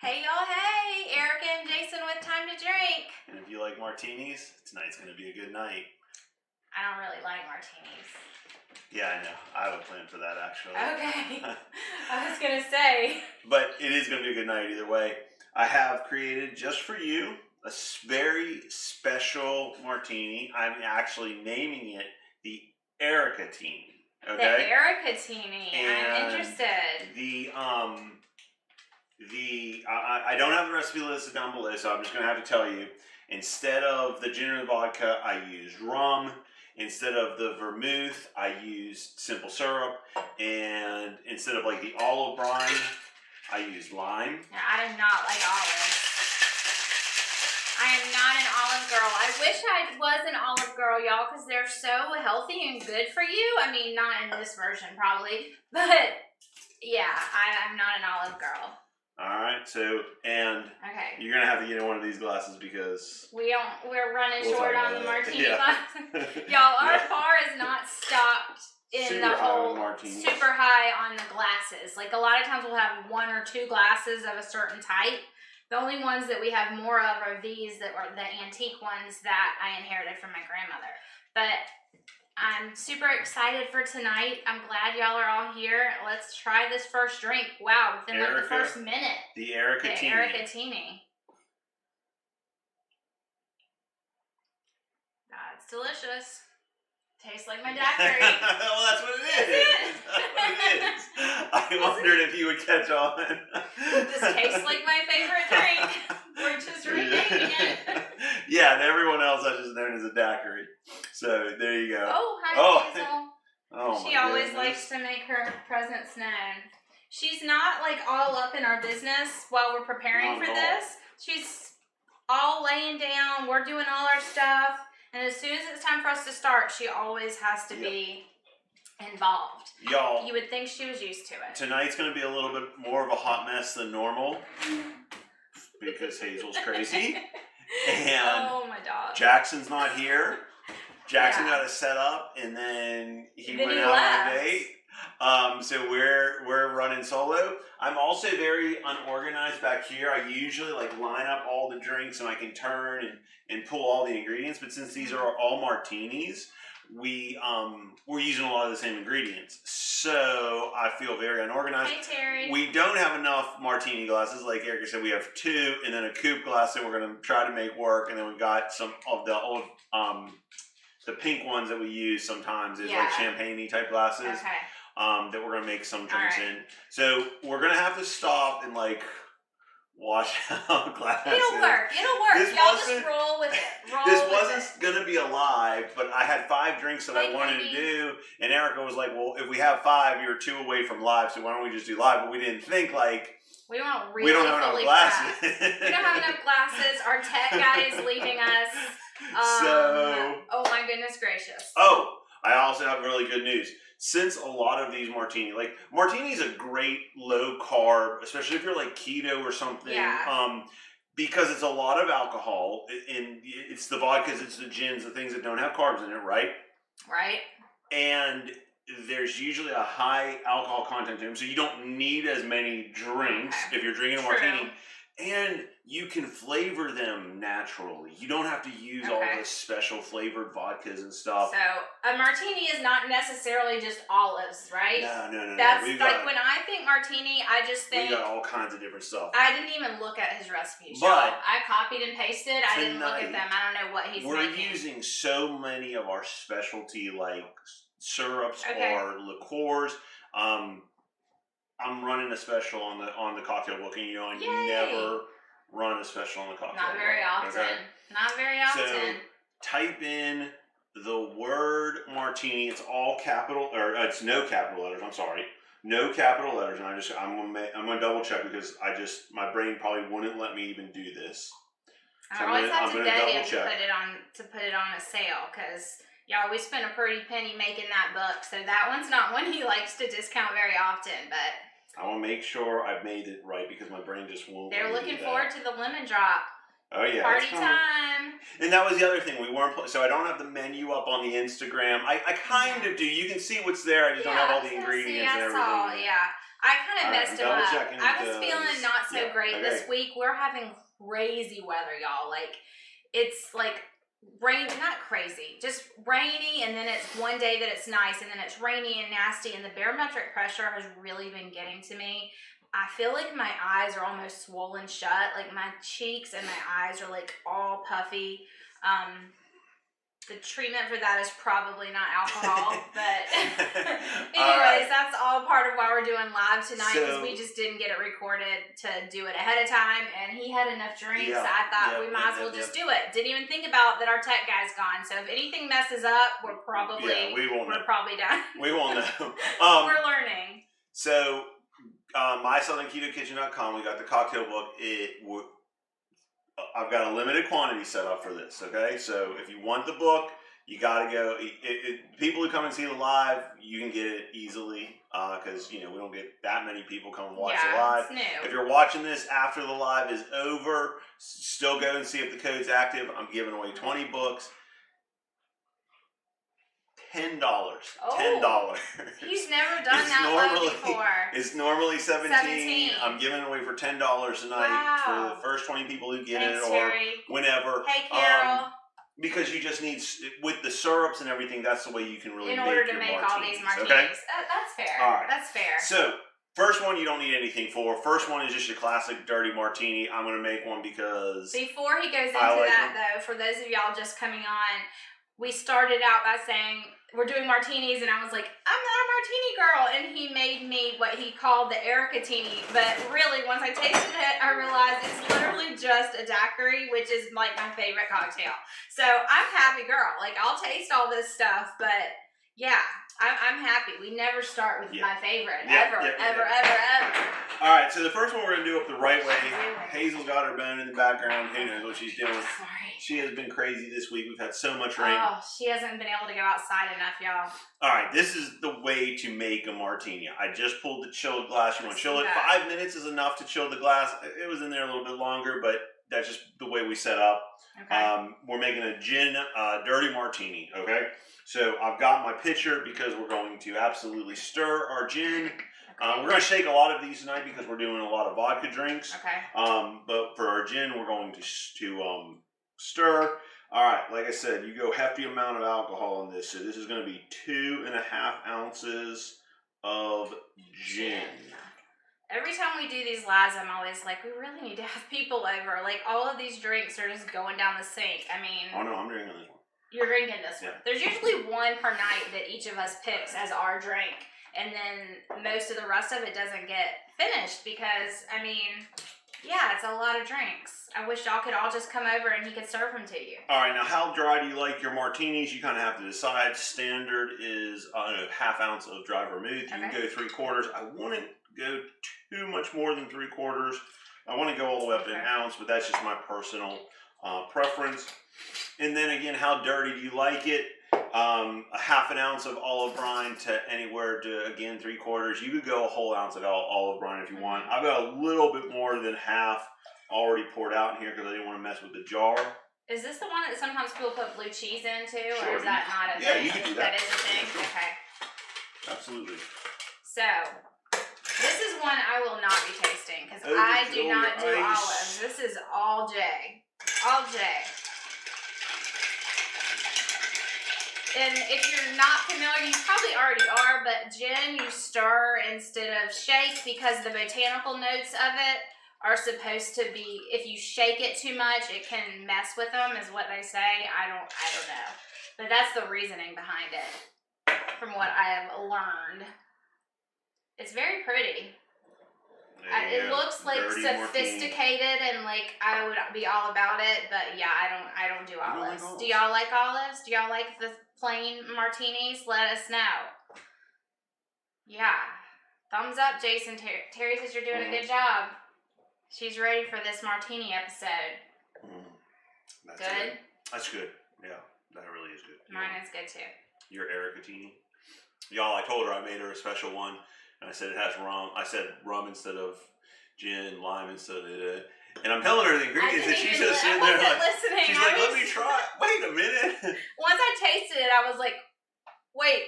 Hey y'all, hey! Erica and Jason with Time to Drink. And if you like martinis, tonight's going to be a good night. I don't really like martinis. Yeah, I know. I have a plan for that, actually. Okay. I was going to say. But it is going to be a good night either way. I have created, just for you, a very special martini. I'm actually naming it the Erica-tini. Okay? The Erica-tini. I'm interested. I don't have the recipe listed down below, so I'm just going to have to tell you. Instead of the gin and vodka, I used rum. Instead of the vermouth, I used simple syrup. And instead of like the olive brine, I used lime. Now, I do not like olives. I am not an olive girl. I wish I was an olive girl, y'all, because they're so healthy and good for you. I mean, not in this version, probably. But, yeah, I'm not an olive girl. Alright, so, and you're going to have to get in one of these glasses because... We're running short on the martini glasses. Y'all, our bar is not stocked in the whole super high on the glasses. Like, a lot of times we'll have 1 or 2 glasses of a certain type. The only ones that we have more of are these that are the antique ones that I inherited from my grandmother. But I'm super excited for tonight. I'm glad y'all are all here. Let's try this first drink. Wow, within like the first minute. The Erica-tini. The Erica-tini. That's delicious. Tastes like my daiquiri. Well, that's what it is. That's what it is. I wondered if you would catch on. This tastes like my favorite drink. We're just renaming it. Yeah, and everyone else I just known as a daiquiri. So there you go. Oh, hi, Hazel. Oh, she always likes to make her presence known. She's not like all up in our business while we're preparing for this. She's all laying down. We're doing all our stuff. And as soon as it's time for us to start, she always has to be involved. Y'all, you would think she was used to it. Tonight's going to be a little bit more of a hot mess than normal because Hazel's crazy. And oh, my dog. Jackson's not here. Jackson got us set up, and then he went out on a date. So we're running solo. I'm also very unorganized back here. I usually like line up all the drinks and I can turn and pull all the ingredients. But since these are all martinis, we're using a lot of the same ingredients. So I feel very unorganized. Hey, Terry. We don't have enough martini glasses. Like Erica said, we have 2 and then a coupe glass that we're going to try to make work. And then we've got some of the old, the pink ones that we use sometimes is like champagne-y type glasses. Okay. That we're going to make some drinks in. So we're going to have to stop and like wash out glasses. It'll work. Y'all just roll with it. This wasn't going to be a live, but I had 5 drinks that I wanted to do. And Erica was like, well, if we have 5, you're 2 away from live. So why don't we just do live? But we didn't think like, we don't have enough glasses. We don't have enough glasses. Our tech guy is leaving us. Oh my goodness gracious. Oh, I also have really good news. Since a lot of these martini, like martini is a great low carb, especially if you're like keto or something. Because it's a lot of alcohol, and it's the vodkas, it's the gins, the things that don't have carbs in it, right? Right. And there's usually a high alcohol content to them, so you don't need as many drinks if you're drinking a martini. And you can flavor them naturally. You don't have to use all this special flavored vodkas and stuff. So, a martini is not necessarily just olives, right? No. That's like when I think martini, I just think... We got all kinds of different stuff. I didn't even look at his recipe. But I copied and pasted. I didn't look at them. I don't know what he's making. We're using so many of our specialty, like, syrups or liqueurs. I'm running a special on the cocktail book, and I never run a special on the cocktail book. Not very often. Okay? Not very often. So type in the word martini. It's all capital, or it's no capital letters. I'm sorry, no capital letters. And I'm gonna double check because my brain probably wouldn't let me even do this. I always have to beg him to put it on a sale because. Y'all, we spent a pretty penny making that book, so that one's not one he likes to discount very often, but... I want to make sure I've made it right because my brain just won't... They're looking forward to the lemon drop. Oh, yeah. Party time. And that was the other thing. We weren't... So I don't have the menu up on the Instagram. I kind of do. You can see what's there. I just don't have all the ingredients and everything. I kind of messed him up. I was feeling not so great this week. We're having crazy weather, y'all. Like, it's like rain, not crazy, just rainy, and then it's one day that it's nice, and then it's rainy and nasty, and the barometric pressure has really been getting to me. I feel like my eyes are almost swollen shut. Like, my cheeks and my eyes are like all puffy. The treatment for that is probably not alcohol, but anyways, that's all part of why we're doing live tonight, because we just didn't get it recorded to do it ahead of time, and he had enough drinks, so I thought we might as well just do it. Didn't even think about that our tech guy's gone, so if anything messes up, we're probably probably done. We won't know. We're learning. So, MySouthernKetoKitchen.com, we got the cocktail book. I've got a limited quantity set up for this, okay? So if you want the book, you got to go. People who come and see the live, you can get it easily because, we don't get that many people come and watch the live. It's new. If you're watching this after the live is over, still go and see if the code's active. I'm giving away 20 books. $10. $10. He's never done that low before. It's normally $17. I'm giving away for $10 tonight for the first 20 people who get it, or Terry. whenever. Hey, Carol. Because you just need, with the syrups and everything, that's the way you can really make your martinis. In order to make all these martinis. Okay? That's fair. All right. That's fair. So, first one you don't need anything for. First one is just your classic dirty martini. I'm going to make one because... Before he goes into though, for those of y'all just coming on, we started out by saying... We're doing martinis, and I was like, I'm not a martini girl, and he made me what he called the Ericatini, but really, once I tasted it, I realized it's literally just a daiquiri, which is like my favorite cocktail. So I'm happy girl. Like, I'll taste all this stuff, but yeah, I'm happy. We never start with my favorite, ever. All right, so the first one we're going to do it the right way. Hazel got her bone in the background. Who knows what she's doing? Sorry. She has been crazy this week. We've had so much rain. Oh, she hasn't been able to go outside enough, y'all. All right, this is the way to make a martini. I just pulled the chilled glass. You want to chill it? 5 minutes is enough to chill the glass. It was in there a little bit longer, but that's just the way we set up. Okay. We're making a gin dirty martini, okay? So I've got my pitcher because we're going to absolutely stir our gin. We're going to shake a lot of these tonight because we're doing a lot of vodka drinks. Okay. But for our gin, we're going to stir. All right, like I said, you go hefty amount of alcohol in this. So this is going to be 2.5 ounces of gin. Every time we do these lives, I'm always like, we really need to have people over. Like, all of these drinks are just going down the sink. I mean... Oh, no, I'm drinking this one. You're drinking this one. There's usually one per night that each of us picks as our drink. And then most of the rest of it doesn't get finished because, I mean, yeah, it's a lot of drinks. I wish y'all could all just come over and he could serve them to you. All right, now how dry do you like your martinis? You kind of have to decide. Standard is half ounce of dry vermouth. You can go 3/4. I wouldn't go too much more than 3/4. I want to go all the way up to an ounce, but that's just my personal preference. And then again, how dirty do you like it? A half an ounce of olive brine to anywhere to, again, 3/4. You could go a whole ounce of olive brine if you want. I've got a little bit more than half already poured out in here because I didn't want to mess with the jar. Is this the one that sometimes people put blue cheese into, or is that not a thing? Yeah, you can do that. That is a thing? Okay. Absolutely. So, this is one I will not be tasting because I do not do olives. This is all J. All J. And if you're not familiar, you probably already are, but gin you stir instead of shake because the botanical notes of it are supposed to be, if you shake it too much, it can mess with them, is what they say. I don't know. But that's the reasoning behind it, from what I have learned. It's very pretty. It looks like sophisticated and like I would be all about it, but yeah, I don't do olives. Do y'all like olives? Do y'all like the plain martinis? Let us know. Yeah. Thumbs up, Jason. Terry says you're doing a good job. She's ready for this martini episode. That's good? That's good. Yeah, that really is good. Mine is good too. Your Ericatini. Y'all, I told her I made her a special one. And I said it has rum. I said rum instead of gin, lime instead of and I'm telling her the ingredients, and she's just sitting there like, listening. She's like, let me try. Wait a minute. Once I tasted it, I was like, wait.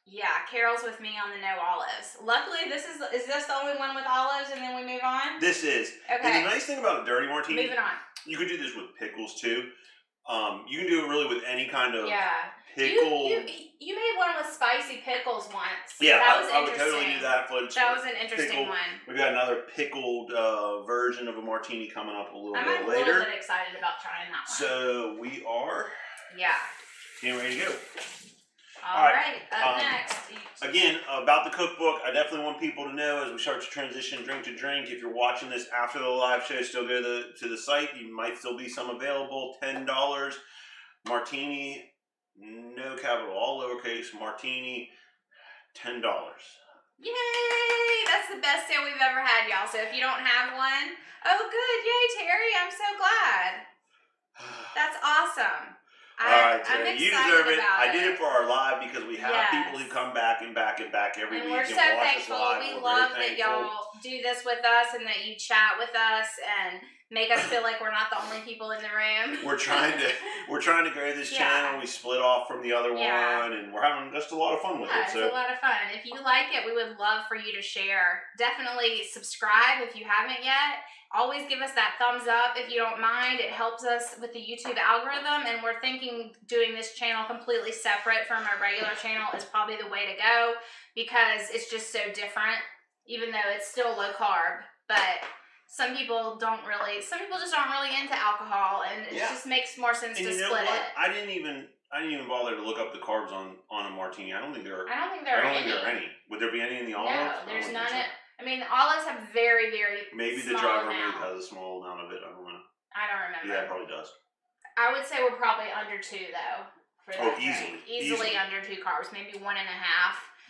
Yeah, Carol's with me on the no olives. Luckily, is this the only one with olives, and then we move on? This is. Okay. And the nice thing about a dirty martini, moving on. You could do this with pickles too. You can do it really with any kind of pickle. You made one with spicy pickles once. Yeah, that was I would totally do that. That was an interesting one. We've got another pickled version of a martini coming up a little bit later. I'm a little bit excited about trying that one. So we are getting ready to go. All right, up next. Again, about the cookbook, I definitely want people to know as we start to transition drink to drink. If you're watching this after the live show, still go to the site. You might still be some available. $10 martini, no capital, all lowercase, martini, $10. Yay! That's the best sale we've ever had, y'all. So if you don't have one, oh good, yay, Terry! I'm so glad. That's awesome. All right, Terry, I'm you deserve it. I did it for our live because we have people who come back and back and back every week. We're so thankful. We love that y'all do this with us and that you chat with us and make us feel like we're not the only people in the room. We're trying to grow this channel. We split off from the other one, and we're having just a lot of fun with it. It's a lot of fun. If you like it, we would love for you to share. Definitely subscribe if you haven't yet. Always give us that thumbs up if you don't mind. It helps us with the YouTube algorithm, and we're thinking doing this channel completely separate from our regular channel is probably the way to go because it's just so different, even though it's still low carb. But some people just aren't really into alcohol, and it just makes more sense to split it. I didn't even bother to look up the carbs on a martini. I don't think there are any. Would there be any in the olive? No, there's none. I mean, olives have very, very maybe the dry vermouth has a small amount of it. I don't know. I don't remember. Yeah, it probably does. I would say we're probably under 2 though. For that easily under 2 carbs, maybe 1.5.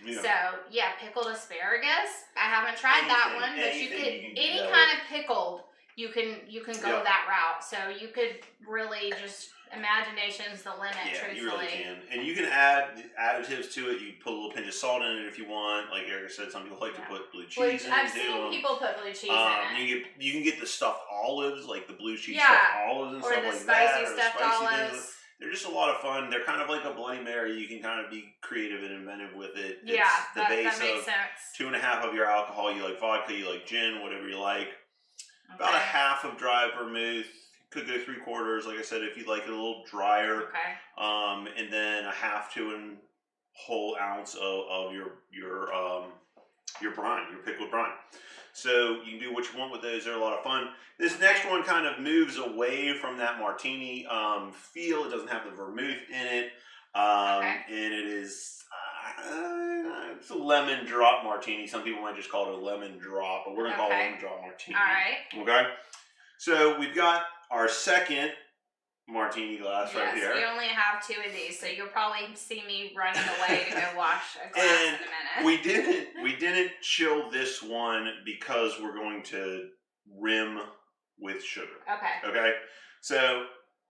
Yeah. So pickled asparagus. I haven't tried that one, but you could any kind of pickled. You can go that route. So you could really just imagination's the limit. Truthfully, you really can, and you can add additives to it. You put a little pinch of salt in it if you want. Like Erica said, some people like to put blue cheese in it. I've seen people put blue cheese in it. You can get the stuffed olives, like the blue cheese stuffed olives and stuff like that. Or the spicy stuffed olives. They're just a lot of fun. They're kind of like a Bloody Mary. You can kind of be creative and inventive with it. Yeah, that makes sense. 2.5 of your alcohol. You like vodka, you like gin, whatever you like. Okay. About a half of dry vermouth. Could go 3/4, like I said, if you like it a little drier. Okay. And then a half to a whole ounce of your brine, your pickled brine. So you can do what you want with those. They're a lot of fun. This next one kind of moves away from that martini feel. It doesn't have the vermouth in it. And it is it's a lemon drop martini. Some people might just call it a lemon drop, but we're going to call it a lemon drop martini. All right. Okay? So we've got our second martini glass right here. We only have 2 of these, so you'll probably see me running away to go wash a glass in a minute. We didn't chill this one because we're going to rim with sugar. Okay. So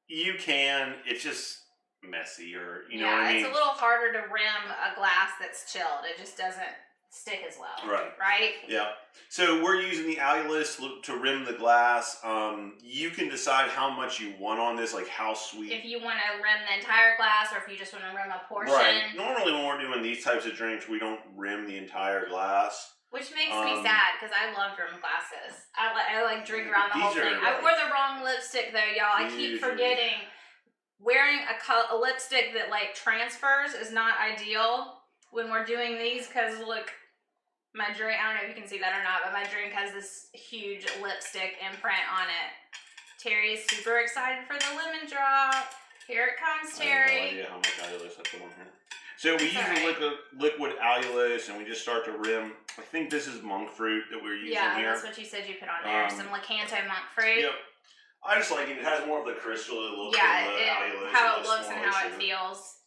you can. It's just messy, or you know what I mean. It's a little harder to rim a glass that's chilled. It just doesn't stick as well. Right? Yeah. So we're using the Allulose to rim the glass. You can decide how much you want on this, like how sweet. If you want to rim the entire glass, or if you just want to rim a portion. Right. Normally when we're doing these types of drinks, we don't rim the entire glass. Which makes me sad, because I love rim glasses. I like drink around the whole thing. I wore the wrong lipstick though, y'all. I keep forgetting. Wearing a lipstick that like transfers is not ideal when we're doing these, because look, my drink, I don't know if you can see that or not, but my drink has this huge lipstick imprint on it. Terry is super excited for the lemon drop. Here it comes, Terry. I have no idea how much Allulose I put on here. So we use liquid Allulose, and we just start to rim. I think this is monk fruit that we're using here. Yeah, that's what you said you put on there. Some Lecanto monk fruit. Yep. I just like it. It has more of the crystal look. How it looks and how it feels.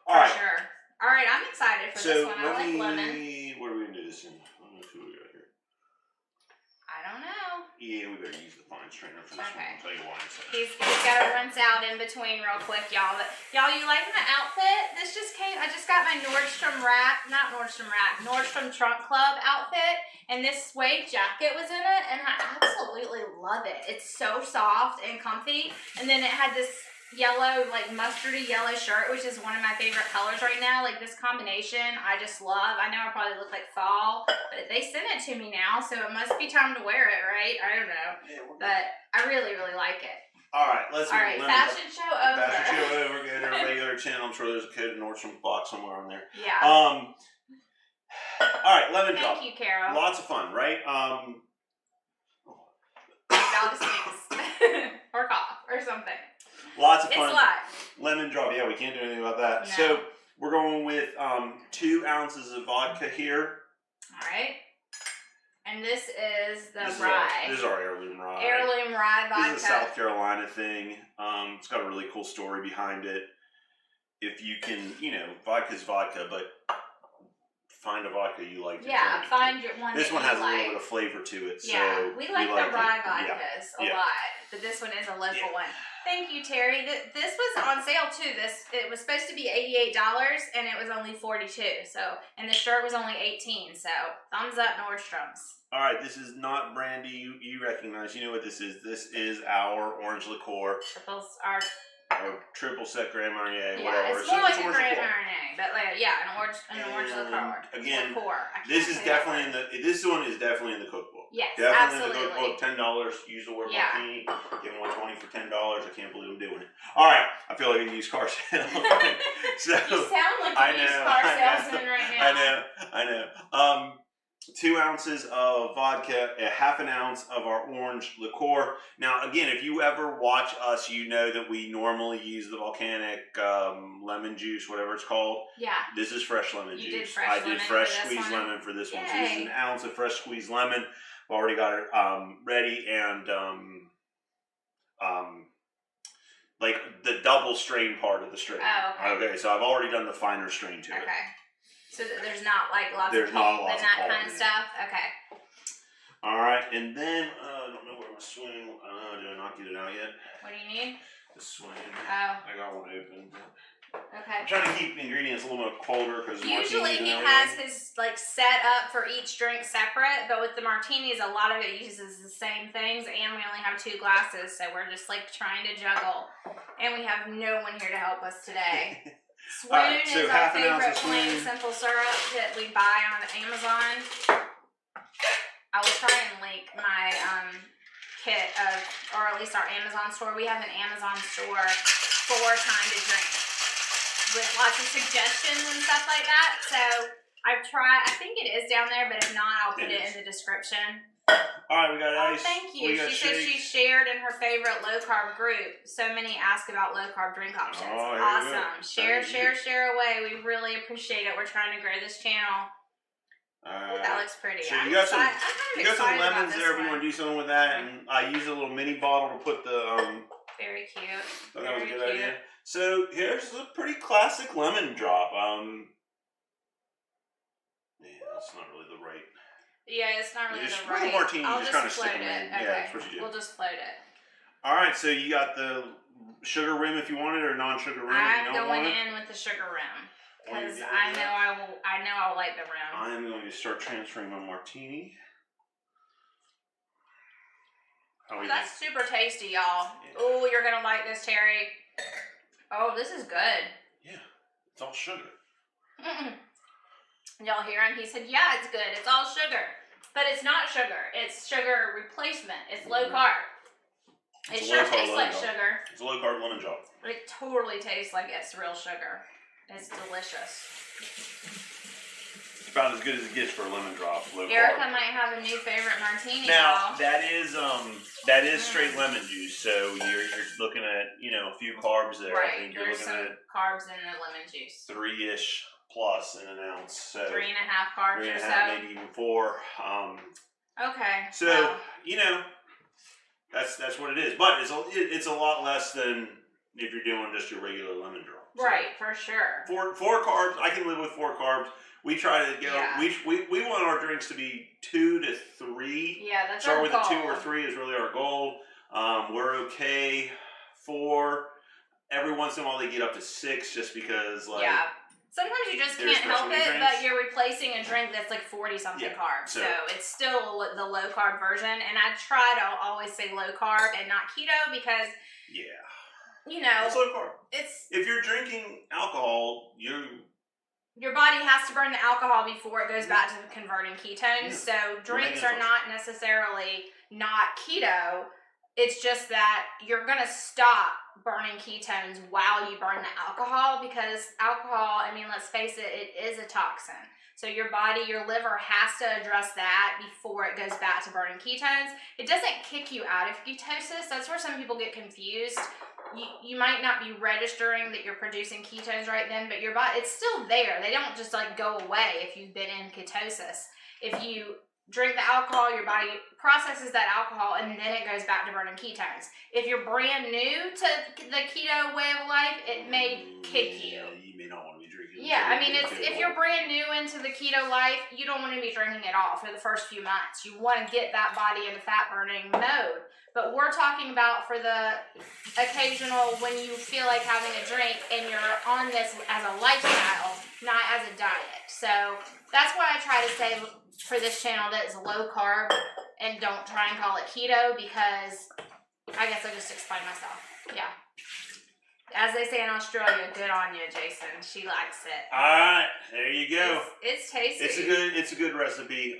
All right. For sure. All right, I'm excited for this one. I like lemon. What are we going to do this in? I don't know who we got here. I don't know. Yeah, we better use the fine strainer for this one. I'll tell you why. He's got to rinse out in between real quick, y'all. But y'all, you like my outfit? This just came. I just got my Nordstrom Trunk Club outfit, and this suede jacket was in it, and I absolutely love it. It's so soft and comfy, and then it had this yellow, like mustardy yellow shirt, which is one of my favorite colors right now. Like this combination, I just love. I know I probably look like fall, but they sent it to me now, so it must be time to wear it, right? I don't know, but I really, really like it. All right, fashion show over. Fashion show over. Go to our regular channel. I'm sure there's a code in Nordstrom's box somewhere on there. Yeah. All right, lemon drop. Thank you, Carol. Lots of fun, right? Y'all just or cough or something. Lots of fun. It's live. Lemon drop. Yeah, we can't do anything about that. No. So we're going with 2 ounces of vodka here. All right. And this is the rye. This is our heirloom rye. Heirloom rye vodka. This is a South Carolina thing. It's got a really cool story behind it. If you can, vodka's vodka, but find a vodka you like to drink. Find your one. This one has like. a little bit of flavor to it. Yeah, so we like the rye vodkas a lot, but this one is a local one. Thank you, Terry. This was on sale too. It was supposed to be $88 and it was only $42. So, and the shirt was only $18. So, thumbs up, Nordstrom's. All right, this is not brandy. You recognize. You know what this is. This is our Orange Liqueur. Or triple sec Grand Marnier, whatever. It's more like a Grand Marnier, but an orange liqueur. Again, this one is definitely in the cookbook. Yes, definitely absolutely. in the cookbook. $10. Use the word martini. Give them $1.20 for $10. I can't believe I'm doing it. All right, I feel like a used car sale. So, you sound like a used car salesman right now. I know. 2 ounces of vodka, a half an ounce of our orange liqueur. Now, again, if you ever watch us, you know that we normally use the volcanic lemon juice, whatever it's called. Yeah. This is fresh lemon juice. I did fresh squeezed lemon for this one. Yay. So this is an ounce of fresh squeezed lemon. I've already got it ready, and like the double strain part of the strain. Oh, okay. Okay, so I've already done the finer strain to it. Okay. So there's not like lots of pulp and that kind of stuff? Okay. All right, and then, I don't know where my Swoon, did I not get it out yet? What do you need? The Swoon. Oh. I got one open. Okay. I'm trying to keep the ingredients a little bit colder because usually he has his set up for each drink separate, but with the martinis, a lot of it uses the same things, and we only have 2 glasses, so we're just trying to juggle, and we have no one here to help us today. Swoon is our favorite plain simple syrup that we buy on Amazon. I will try and link my kit or at least our Amazon store. We have an Amazon store for Time to Drink with lots of suggestions and stuff like that. So I think it is down there, but if not, I'll put it in the description. All right, we got ice. Oh, thank you. She said she shared in her favorite low carb group. So many ask about low carb drink options. Oh, awesome. Share away. We really appreciate it. We're trying to grow this channel. That looks pretty. So you got some lemons there if you want to do something with that. And I used a little mini bottle to put the very cute. That was a good idea. So here's a pretty classic lemon drop. That's not really the right. Yeah, it's not really the right. Martini, I'll just just kind of float stick them it. in. Okay. Yeah, that's what you do. We'll just float it. All right, so you got the sugar rim if you want it, or non-sugar rim if you don't want it. I'm going in with the sugar rim because I know I will like the rim. I am going to start transferring my martini. That's super tasty, y'all. Yeah. Oh, you're gonna like this, Terry. Oh, this is good. Yeah, it's all sugar. Y'all hear him? He said, yeah, it's good. It's all sugar. But it's not sugar. It's sugar replacement. It's low carb. It sure tastes like sugar. It's a low carb lemon drop. It totally tastes like it's real sugar. It's delicious. It's about as good as it gets for a lemon drop. Erica might have a new favorite martini. Now that is straight lemon juice. So you're looking at a few carbs there. Right. I think you're looking at carbs in the lemon juice. 3-ish plus in an ounce. So 3.5 carbs or so. Maybe even 4. Okay. So that's what it is. But it's a lot less than if you're doing just your regular lemon drop. So right, for sure. 4 carbs. I can live with 4 carbs. We try to go. Yeah. We want our drinks to be 2 to 3. Yeah, that's our goal. Start with a 2 or 3 is really our goal. We're okay 4. Every once in a while they get up to 6 just because sometimes you just can't help it, but you're replacing a drink that's like 40-something carbs. So it's still the low-carb version. And I try to always say low-carb and not keto because It's low carb. It's if you're drinking alcohol, your body has to burn the alcohol before it goes back to converting ketones. So drinks are not necessarily not keto. It's just that you're going to stop burning ketones while you burn the alcohol, because alcohol, I mean, let's face it, it is a toxin. So your body, your liver has to address that before it goes back to burning ketones. It doesn't kick you out of ketosis. That's where some people get confused. You might not be registering that you're producing ketones right then, but your body, it's still there. They don't just like go away if you've been in ketosis. If you drink the alcohol, your body processes that alcohol and then it goes back to burning ketones. If you're brand new to the keto way of life, it may kick you. You may not want to be drinking. Yeah, I mean, if you're brand new into the keto life, you don't want to be drinking at all for the first few months. You want to get that body into fat burning mode. But we're talking about for the occasional when you feel like having a drink and you're on this as a lifestyle, not as a diet. So that's why I try to say for this channel that it's low carb and don't try and call it keto, because I guess I just explained myself. Yeah. As they say in Australia, good on you, Jason. She likes it. All right, there you go. It's tasty. It's a good recipe.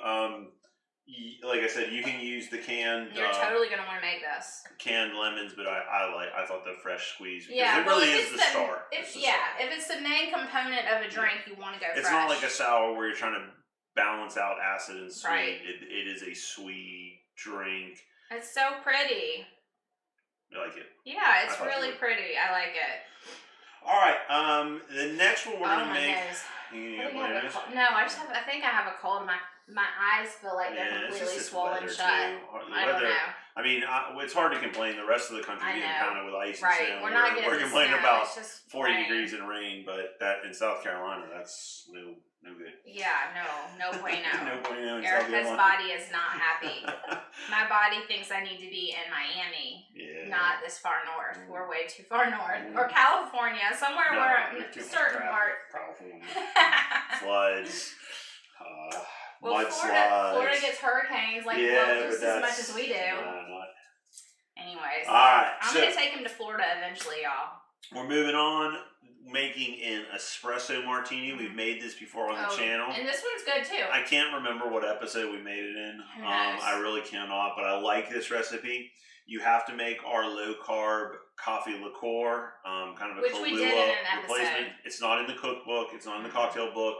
Like I said, you can use the canned. You're totally gonna want to make this. Canned lemons, but I thought the fresh squeeze. Yeah, it really is the start. If it's the main component of a drink, you want to go fresh. It's not like a sour where you're trying to balance out acid and sweet. Right. It is a sweet drink. It's so pretty. I like it. Yeah, it's really pretty. I like it. All right. The next one we're gonna make. No, I think I have a cold. My eyes feel like they're completely swollen shut. I don't know. I mean, it's hard to complain. The rest of the country getting pounded with ice and snow. We're complaining about 40 rain. degrees and rain, but that in South Carolina, that's no good. Yeah, no bueno. No bueno in South Erica's Carolina. body is not happy. My body thinks I need to be in Miami, not this far north. We're way too far north. Or California, somewhere where a certain part. California. Floods. Well, Florida gets hurricanes just as much as we do. Anyways, all right, I'm going to take him to Florida eventually, y'all. We're moving on, making an espresso martini. We've made this before on the channel. And this one's good too. I can't remember what episode we made it in. I really cannot, but I like this recipe. You have to make our low carb coffee liqueur, kind of a Which we did in an replacement. episode. It's not in the cookbook. It's not in the cocktail book.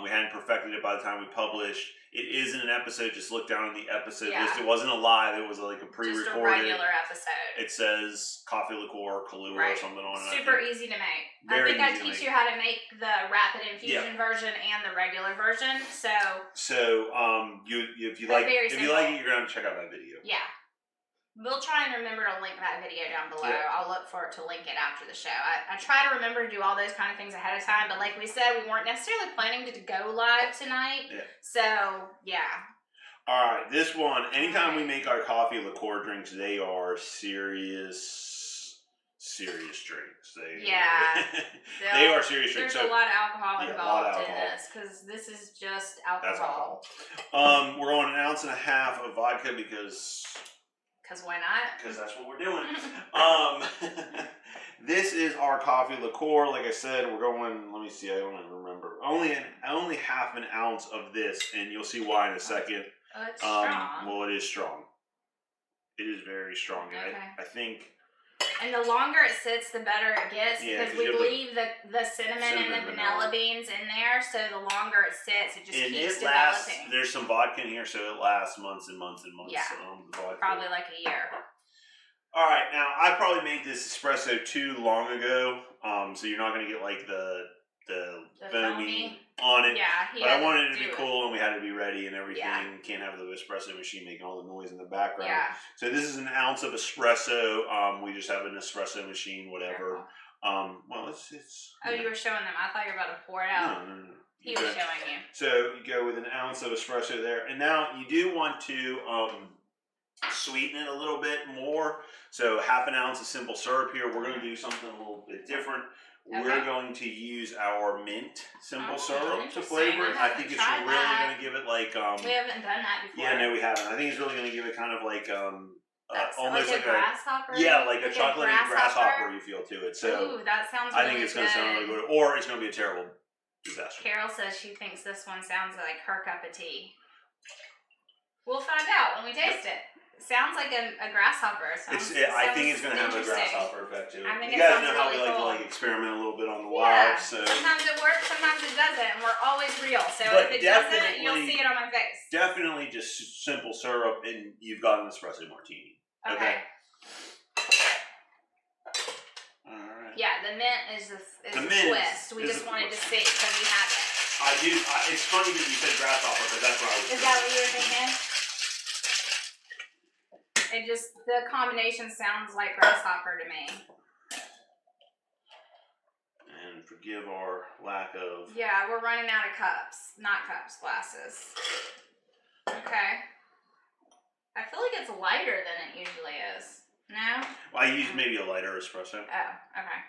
We hadn't perfected it by the time we published. It is in an episode. Just look down on the episode list. It wasn't a live. It was like a pre-recorded. Just a regular episode. It says coffee liqueur, Kahlua, or something on it. Super easy to make. I think I teach you how to make the rapid infusion version and the regular version. So if you like it, you're gonna have to check out that video. Yeah. We'll try and remember to link that video down below. Yeah. I'll look for it to link it after the show. I try to remember to do all those kind of things ahead of time, but like we said, we weren't necessarily planning to go live tonight. Yeah. So, yeah. All right, this one, anytime we make our coffee liqueur drinks, they are serious drinks. They are serious drinks. There's a lot of alcohol involved in this, because this is just alcohol. We're going 1.5 ounces of vodka because why not? Because that's what we're doing. This is our coffee liqueur. Like I said, we're going, let me see, I don't even remember. Only 1/2 ounce of this, and you'll see why in a second. Oh, it's strong. Well, it is strong. It is very strong. Okay. I think... And the longer it sits, the better it gets, because we leave the cinnamon and the vanilla beans in there, so the longer it sits, it just keeps developing. There's some vodka in here, so it lasts months and months and months. Yeah, probably like a year. All right, now I probably made this espresso too long ago, so you're not going to get like the foamy on it. Yeah, but I wanted it to be cool, and we had to be ready and everything. Yeah. Can't have the espresso machine making all the noise in the background. Yeah. So this is 1 ounce of espresso. We just have an espresso machine, whatever. Well, it's. Oh, you were showing them. I thought you were about to pour it out. No. He was showing you. So you go with 1 ounce of espresso there, and now you do want to sweeten it a little bit more. So 1/2 ounce of simple syrup here. We're going to do something a little bit different. Okay. We're going to use our mint simple syrup to flavor it. I think it's really going to give it like... we haven't done that before. Yeah, no, we haven't. I think it's really going to give it kind of like almost like a grasshopper. Yeah, like a chocolatey grasshopper you feel to it. So ooh, that sounds I really think it's going to good. sound really good, or it's going to be a terrible disaster. Carol says she thinks this one sounds like her cup of tea. We'll find out when we taste it. Sounds like a grasshopper. I think it's going to have a grasshopper effect to it. I think you guys know how really we like cool. to experiment a little bit on the live. So sometimes it works, sometimes it doesn't, and we're always real. So if it doesn't, you'll see it on my face. Definitely just simple syrup, and you've got an espresso martini. Okay. All right. Yeah, the mint is the twist. We just wanted to see because we have it. I do. It's funny that you said grasshopper because that's what I was. Is that what you were thinking? The combination sounds like grasshopper to me. And forgive our lack of. Yeah, we're running out of cups. Not cups, glasses. Okay. I feel like it's lighter than it usually is. No? Well, I use maybe a lighter espresso. Oh, okay.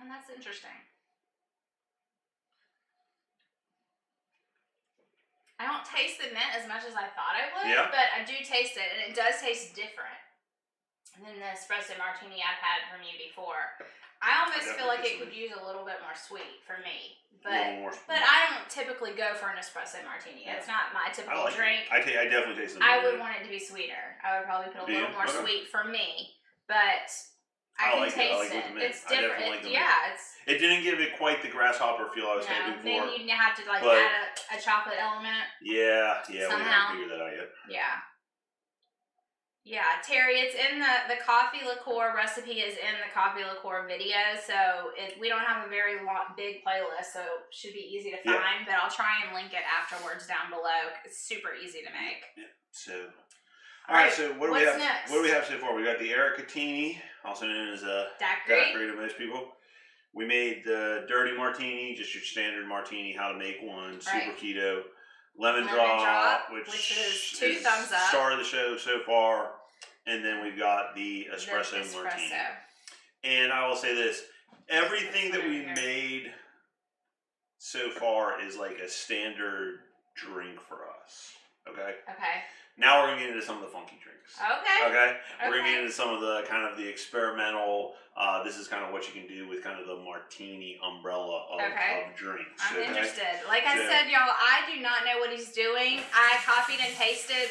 And that's interesting. I don't taste the mint as much as I thought I would, but I do taste it, and it does taste different than the espresso martini I've had from you before. I almost feel like it could use a little bit more sweet for me, but I don't typically go for an espresso martini. Yeah. It's not my typical drink. I definitely taste it. I would want it to be sweeter. I would probably put a little more sweet for me, but I can taste it. It's different. It didn't give it quite the grasshopper feel I was hoping for. Then you'd have to add a chocolate element. Yeah, somehow. We haven't figured that out yet. Yeah, Terry, it's in the coffee liqueur recipe is in the coffee liqueur video, so we don't have a very big playlist, so it should be easy to find, but I'll try and link it afterwards down below. It's super easy to make. Yeah, so... Alright, so what do we have next? What do we have so far? We got the Ericatini, also known as a daiquiri to most people. We made the dirty martini, just your standard martini, how to make one, super keto. Lemon drop, which is 2 thumbs up. Star of the show so far. And then we've got the espresso martini. And I will say this, everything that we made so far is like a standard drink for us. Okay? Okay. Now we're going to get into some of the funky drinks. Okay? We're going to get into some of the kind of the experimental, this is kind of what you can do with kind of the martini umbrella of drinks. I'm interested. Like I said, y'all, I do not know what he's doing. I copied and pasted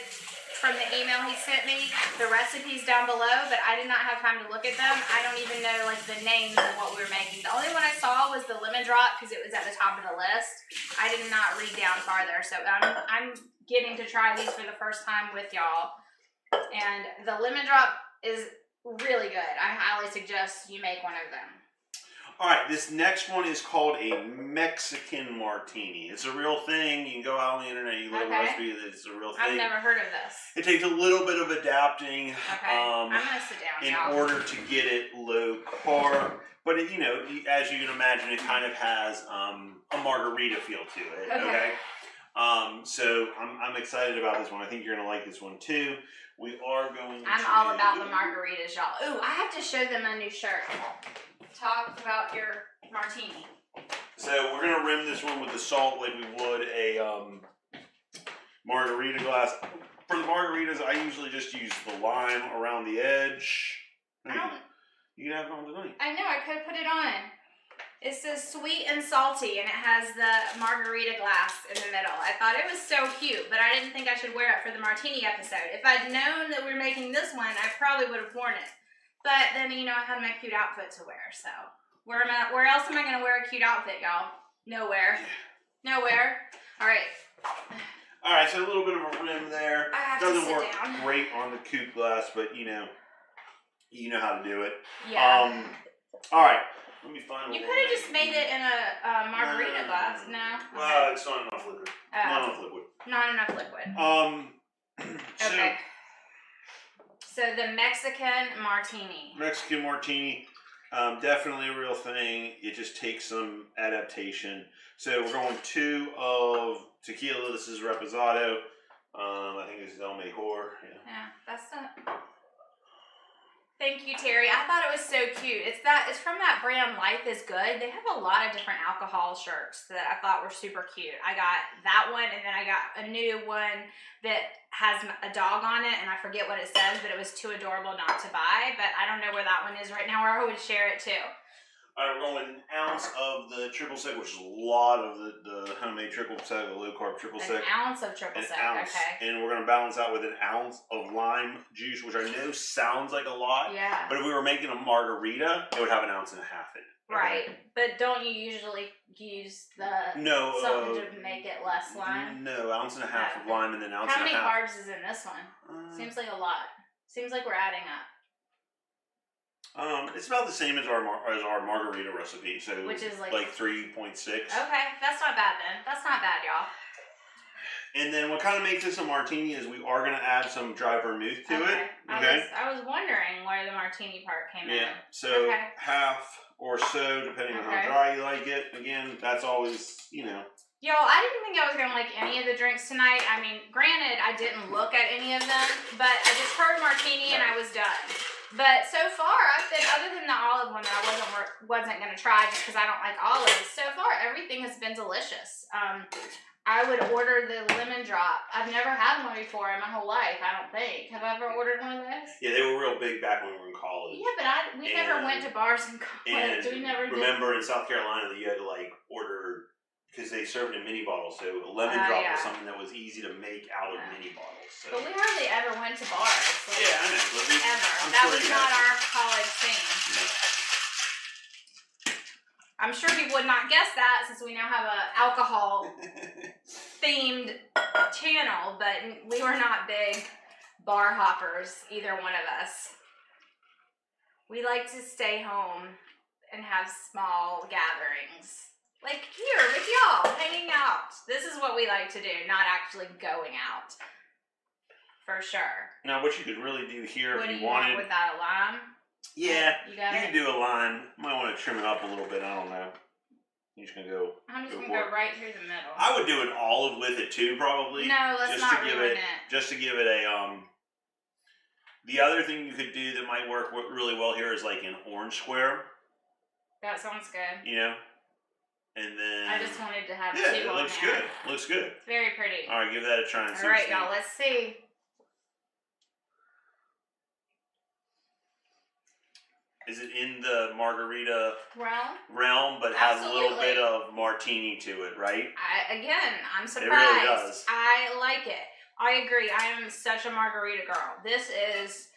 from the email he sent me the recipes down below, but I did not have time to look at them. I don't even know like the names of what we were making. The only one I saw was the lemon drop because it was at the top of the list. I did not read down farther, so I'm getting to try these for the first time with y'all. And the lemon drop is really good. I highly suggest you make one of them. Alright, this next one is called a Mexican Martini. It's a real thing. You can go out on the internet, you look at the recipe, it's a real thing. I've never heard of this. It takes a little bit of adapting I'm going to sit down, in order to get it low carb. But, it, as you can imagine, it kind of has a margarita feel to it. Okay? So I'm excited about this one. I think you're going to like this one too. We are going I'm all about the margaritas, y'all. Ooh, I have to show them my new shirt. Talk about your martini. So we're going to rim this one with the salt like we would a margarita glass. For the margaritas, I usually just use the lime around the edge. You can have it on tonight. I know, I could put it on. It says sweet and salty, and it has the margarita glass in the middle. I thought it was so cute, but I didn't think I should wear it for the martini episode. If I'd known that we were making this one, I probably would have worn it. But then, I had my cute outfit to wear, so. Where else am I going to wear a cute outfit, y'all? Nowhere. Nowhere. All right. All right, so a little bit of a rim there. Doesn't work great on the coupe glass, but, you know how to do it. Yeah. All right. Let me find. You could have just made it in a margarita glass. No. Well, it's not enough liquid. Not enough liquid. Not enough liquid. Okay. So the Mexican Martini. Mexican Martini, definitely a real thing. It just takes some adaptation. So we're going 2 of tequila. This is Reposado. I think this is El Mejor. Yeah, that's not. Thank you, Terry. I thought it was so cute. It's from that brand Life is Good. They have a lot of different alcohol shirts that I thought were super cute. I got that one, and then I got a new one that has a dog on it, and I forget what it says, but it was too adorable not to buy. But I don't know where that one is right now, or I would share it too. All right, we're going with an ounce of the triple sec, which is a lot of the homemade triple sec, the low carb triple sec. An ounce of triple sec, okay. And we're going to balance out with an ounce of lime juice, which I know sounds like a lot. Yeah. But if we were making a margarita, it would have an ounce and a half in it. Okay? Right. But don't you usually use something to make it less lime? No, ounce and a half of lime and then ounce and a half. How many carbs is in this one? Seems like a lot. Seems like we're adding up. It's about the same as our margarita recipe, so which is like 3.6. Okay, that's not bad then. That's not bad, y'all. And then what kind of makes this a martini is we are going to add some dry vermouth to it. Okay. I was wondering where the martini part came in. Yeah. So half or so, depending on how dry you like it. Again, that's always, Yo, I didn't think I was going to like any of the drinks tonight. I mean, granted, I didn't look at any of them, but I just heard martini and I was done. But so far, I've been, other than the olive one that I wasn't going to try just because I don't like olives, so far everything has been delicious. I would order the lemon drop. I've never had one before in my whole life, I don't think. Have I ever ordered one of those? Yeah, they were real big back when we were in college. Yeah, but we never went to bars in college. Remember in South Carolina that you had to like order, because they served in mini bottles, so a lemon drop was something that was easy to make out of mini bottles. So. But we hardly ever went to bars. Like, yeah, I know. That was not our college thing. Yeah. I'm sure you would not guess that since we now have an alcohol-themed channel, but we were not big bar hoppers, either one of us. We like to stay home and have small gatherings. Like here with y'all, hanging out. This is what we like to do, not actually going out. For sure. Now, what you could really do here if you wanted... What do you want without a lime? Yeah, you can do a lime. You might want to trim it up a little bit, I don't know. You're just going to go... I'm just going to go right through the middle. I would do an olive with it too, probably. No, let's not ruin it. Just to give it a... The other thing you could do that might work really well here is like an orange square. That sounds good. And then... I just wanted to have two on there. Yeah, it looks good. Looks good. It's very pretty. All right, give that a try and see. All right, y'all, let's see. Is it in the margarita realm, but has a little bit of martini to it, right? I'm surprised. It really does. I like it. I agree. I am such a margarita girl. This is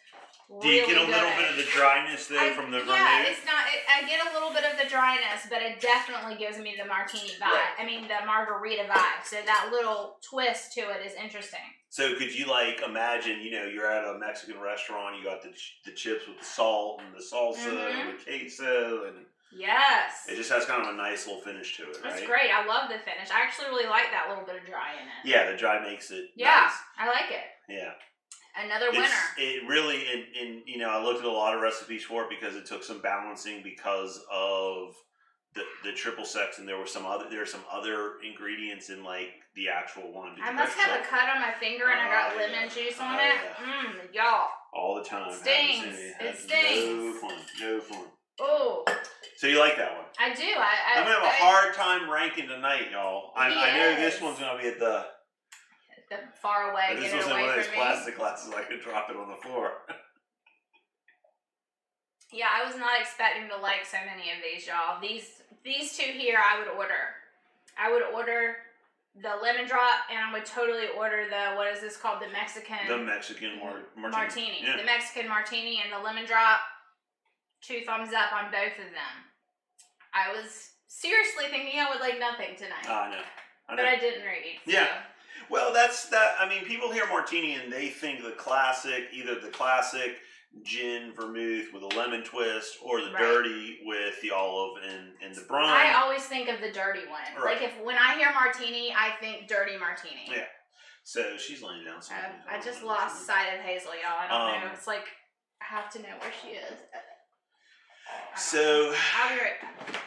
really good. Do you get a little bit of the dryness though from the vermouth? Yeah, it's not. I get a little bit of the dryness, but it definitely gives me the martini vibe. Right. I mean, the margarita vibe. So that little twist to it is interesting. So could you imagine, you're at a Mexican restaurant, you got the chips with the salt and the salsa and the queso, and yes, it just has kind of a nice little finish to it, right? That's great. I love the finish. I actually really like that little bit of dry in it. Yeah, the dry makes it nice. I like it. Yeah. Another winner. It really, I looked at a lot of recipes for it because it took some balancing because of the triple sex, and there are some other ingredients in the actual one. I must have a cut on my finger and I got lemon juice on it. Y'all. All the time. It stings. It stings. No fun. Oh. So you like that one? I do. I'm gonna have a hard time ranking tonight, y'all. I know this one's gonna be at the far away. This was one of those plastic glasses. I could drop it on the floor. Yeah, I was not expecting to like so many of these, y'all. These two here, I would order. I would order the lemon drop, and I would totally order the, what is this called? The Mexican martini. Yeah. The Mexican martini and the lemon drop. 2 thumbs up on both of them. I was seriously thinking I would like nothing tonight. I know. But I didn't read. So. Yeah. Well, that's that. I mean, people hear martini and they think either the classic gin vermouth with a lemon twist, or the dirty with the olive and the brine. I always think of the dirty one. Right. When I hear martini, I think dirty martini. Yeah. So she's laying down something. I just lost sight of Hazel, y'all. I don't know. It's like I have to know where she is. So I'll be right back.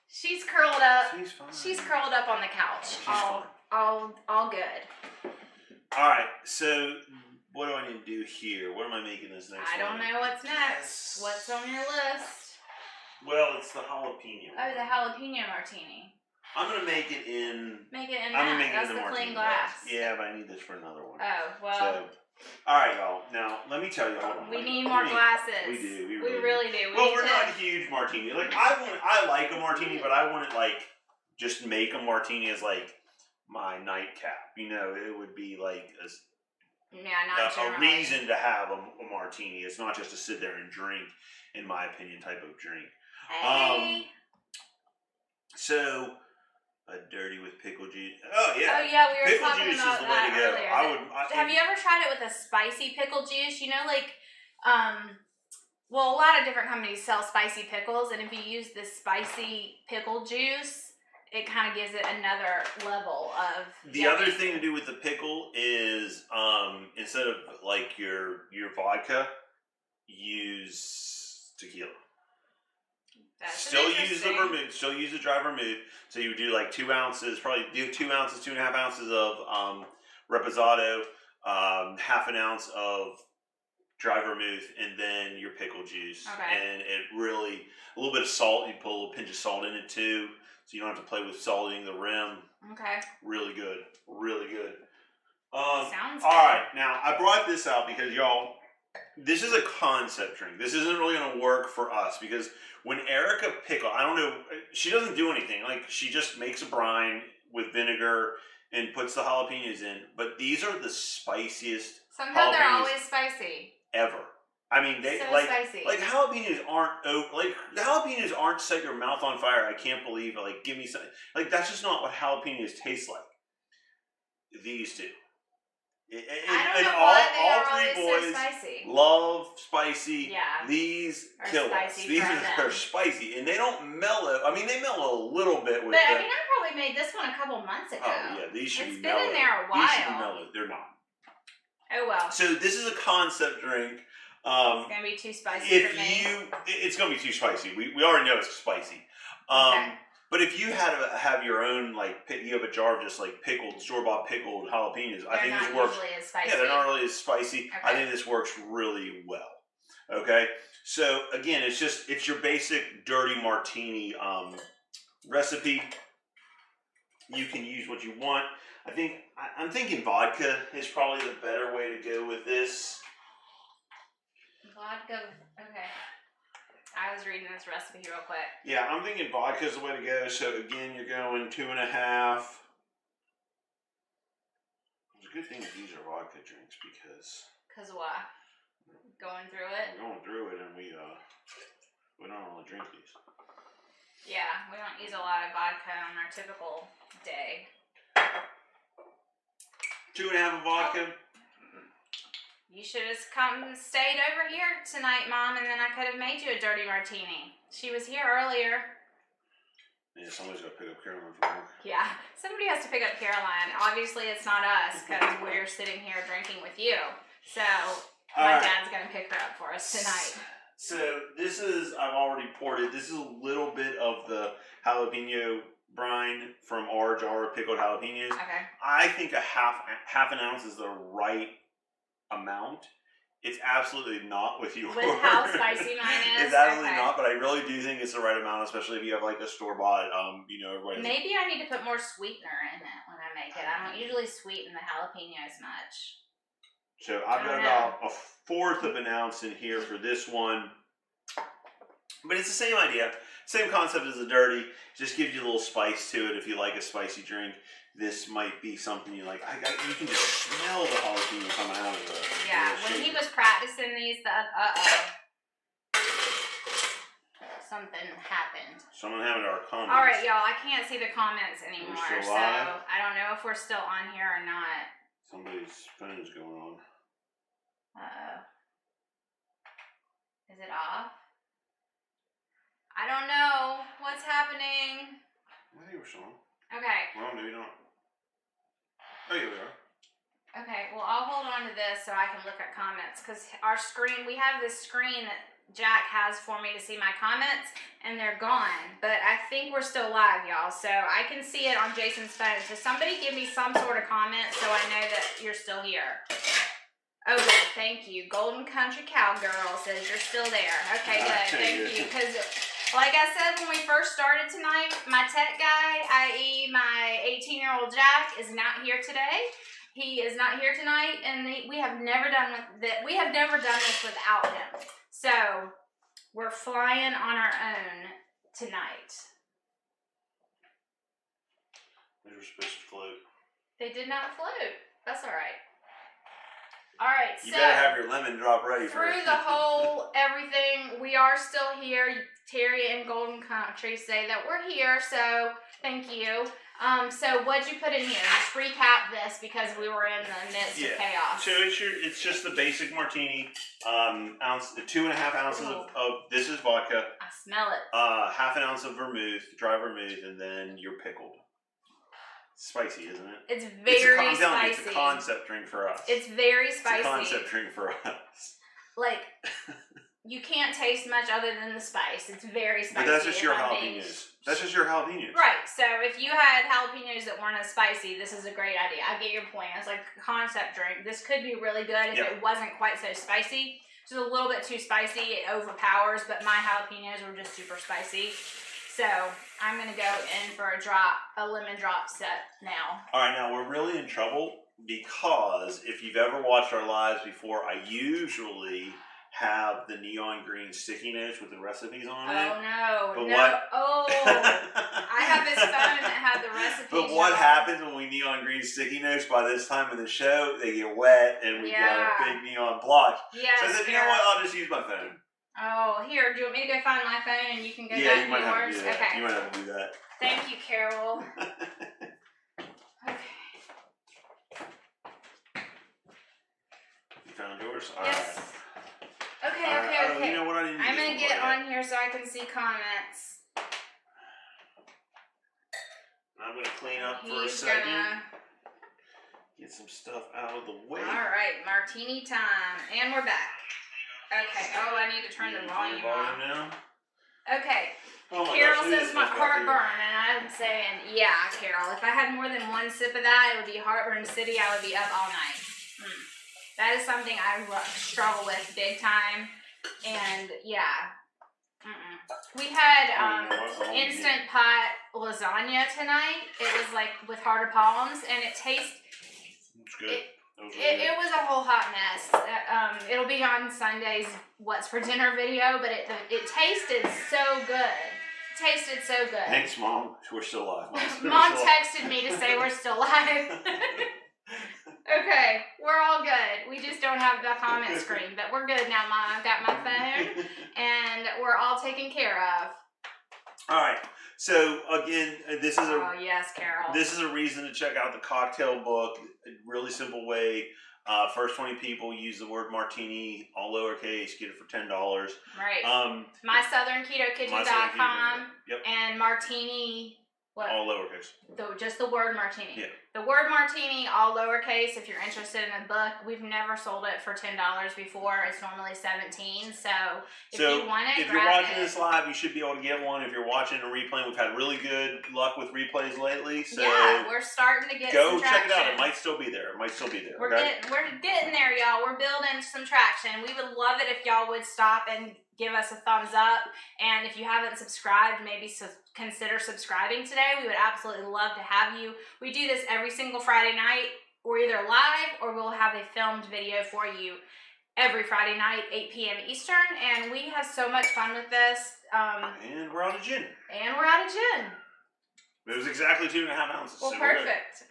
She's curled up. She's fine. She's curled up on the couch. She's fine. All good. All right. So what do I need to do here? What am I making this next I don't know what's next. What's on your list? Well, it's the jalapeno. Oh, the jalapeno martini. I'm going to make it in... Make it in I'm that. Make it That's in the martini clean glass. Yeah, but I need this for another one. Oh, well. So, all right, y'all. Now, let me tell you. Hold on. We need more glasses. We do. We really do. Well, we're not huge martini. Like, I like a martini, but I wouldn't, like, just make a martini as, like, my nightcap. You know, it would be, like, a reason to have a martini. It's not just to sit there and drink, in my opinion, type of drink. Hey. So, a dirty with pickle juice. Oh, yeah. Oh, yeah, we were pickle talking juice about is the way that to go. earlier. Have you ever tried it with a spicy pickle juice? You know, like, well, a lot of different companies sell spicy pickles, and if you use this spicy pickle juice, it kind of gives it another level of The other thing to do with the pickle is, instead of, like, your vodka, use tequila. Still use the vermouth. Still use the dry vermouth. So you would do like 2 ounces, probably do 2 ounces, 2.5 ounces of reposado, half an ounce of dry vermouth, and then your pickle juice. Okay. And it really, a little bit of salt. You put a little pinch of salt in it too, so you don't have to play with salting the rim. Okay. Really good. Really good. Sounds good. All right. Now I brought this out because y'all, this is a concept drink. This isn't really going to work for us because when Erica pickles, I don't know, she doesn't do anything. Like, she just makes a brine with vinegar and puts the jalapenos in. But these are the spiciest Sometimes they're always spicy. Ever. I mean, they spicy. Like jalapenos aren't set your mouth on fire. I can't believe it. Like, give me some. Like, that's just not what jalapenos taste like. These two. I don't know why they are always so spicy. Love spicy. Yeah. These kill us. These are spicy, and they don't mellow. I mean, they mellow a little bit. But I mean, I probably made this one a couple months ago. Oh yeah, these should be mellowed. It's been in there a while. These should be mellowed. They're not. Oh well. So this is a concept drink. It's gonna be too spicy for me. It's gonna be too spicy. We already know it's spicy. Okay. But if you have your own, like, you have a jar of just like pickled, store-bought pickled jalapenos, I think this works. They're not usually as spicy. Yeah, they're not really as spicy. Okay. I think this works really well. Okay, so again, it's your basic dirty martini recipe. You can use what you want. I'm thinking vodka is probably the better way to go with this. Vodka, okay. I was reading this recipe real quick. Yeah, I'm thinking vodka is the way to go. So again, you're going 2.5. It's a good thing that these are vodka drinks because. Cause what? Going through it. We're going through it, and we don't really drink these. Yeah, we don't use a lot of vodka on our typical day. 2.5 of vodka. You should have stayed over here tonight, Mom, and then I could have made you a dirty martini. She was here earlier. Yeah, somebody's got to pick up Caroline from work. Yeah, somebody has to pick up Caroline. Obviously, it's not us because we're sitting here drinking with you. So, my dad's going to pick her up for us tonight. So, this is, I've already poured it. This is a little bit of the jalapeno brine from our jar of pickled jalapenos. Okay. I think a half an ounce is the right amount. It's absolutely not with yours. With how spicy mine is? It's absolutely not, but I really do think it's the right amount, especially if you have like a store-bought, everybody. Maybe I need to put more sweetener in it when I make it. I don't usually sweeten the jalapenos much. So I've got about 1/4 of an ounce in here for this one. But it's the same idea. Same concept as the dirty. Just gives you a little spice to it if you like a spicy drink. This might be something you like. You can just smell the jalapeno coming out of it. Yeah, when he was practicing these, something happened. Something happened to our comments. All right, y'all. I can't see the comments anymore, so I don't know if we're still on here or not. Somebody's phone's going on. Uh-oh. Is it off? I don't know what's happening. I think we're still on. Okay. Well, maybe not. Oh, yeah, we are. Okay, well, I'll hold on to this so I can look at comments because our screen, we have this screen that Jack has for me to see my comments and they're gone. But I think we're still live, y'all, so I can see it on Jason's phone. So somebody give me some sort of comment so I know that you're still here. Oh, good. Thank you. Golden Country Cowgirl says you're still there. Okay, good. Thank you. Because, like I said when we first started tonight, my tech guy, i.e. my 18-year-old Jack, is not here today. He is not here tonight, and we have never done this without him. So we're flying on our own tonight. They were supposed to float. They did not float. That's all right. All right, you better have your lemon drop ready for it. Through the whole everything, we are still here. Terry and Golden Country say that we're here, so thank you. So what'd you put in here? Just recap this because we were in the midst of chaos. So it's just the basic martini. 2.5 ounces of this is vodka. I smell it. Half an ounce of vermouth, dry vermouth, and then you're pickled. Spicy, isn't it? It's very spicy. It's a concept drink for us. It's very spicy. It's a concept drink for us. Like, you can't taste much other than the spice. It's very spicy. But that's just your jalapenos. That's just your jalapenos. Right. So if you had jalapenos that weren't as spicy, this is a great idea. I get your point. It's like a concept drink. This could be really good if it wasn't quite so spicy. Just a little bit too spicy. It overpowers, but my jalapenos were just super spicy. So I'm going to go in for a lemon drop set now. All right, now we're really in trouble because if you've ever watched our lives before, I usually have the neon green sticky notes with the recipes on it. Oh, no. But I have this phone that had the recipes. But what happens when we neon green sticky notes by this time in the show? They get wet and we got a big neon blotch. Yes, so I said, you know what? I'll just use my phone. Oh, here, do you want me to go find my phone and you can go you might have to do that. Okay. You might have to do that. Thank you, Carol. Okay. You found yours? Yes. Right. Okay. You know what I need to do? I'm going to get on here so I can see comments. I'm going to clean up for a second. Get some stuff out of the way. All right, martini time. And we're back. Okay. Oh, I need to turn the volume on. Now? Okay. Oh Carol gosh, says my heartburn, and I'm saying, yeah, Carol. If I had more than one sip of that, it would be heartburn city. I would be up all night. That is something I struggle with big time. And yeah. We had instant pot lasagna tonight. It was like with heart of palms, and it tastes. It's good. It was a whole hot mess. It'll be on Sunday's What's for Dinner video, but it tasted so good. Thanks, Mom. We're still alive. Mom texted me to say we're still alive. Okay, we're all good. We just don't have the comment screen, but we're good now, Mom. I've got my phone, and we're all taken care of. All right. So again, this is yes, Carol. This is a reason to check out the cocktail book. A really simple way. First 20 people use the word martini, all lowercase, get it for $10. Right. MySouthernKetoKitchen.com. Yep. And martini. What? All lowercase. Just the word martini. Yeah. The word martini, all lowercase. If you're interested in a book, we've never sold it for $10 before. It's normally $17. So if you want it, if you're watching this live, you should be able to get one. If you're watching a replay, we've had really good luck with replays lately. So yeah, we're starting to get some traction. Go check it out. It might still be there. We're getting there, y'all. We're building some traction. We would love it if y'all would stop and give us a thumbs up. And if you haven't subscribed, maybe consider subscribing today. We would absolutely love to have you. We do this every single Friday night. We're either live or we'll have a filmed video for you every Friday night, 8 p.m. Eastern. And we have so much fun with this. And we're out of gin. It was exactly 2.5 ounces. Well, so perfect.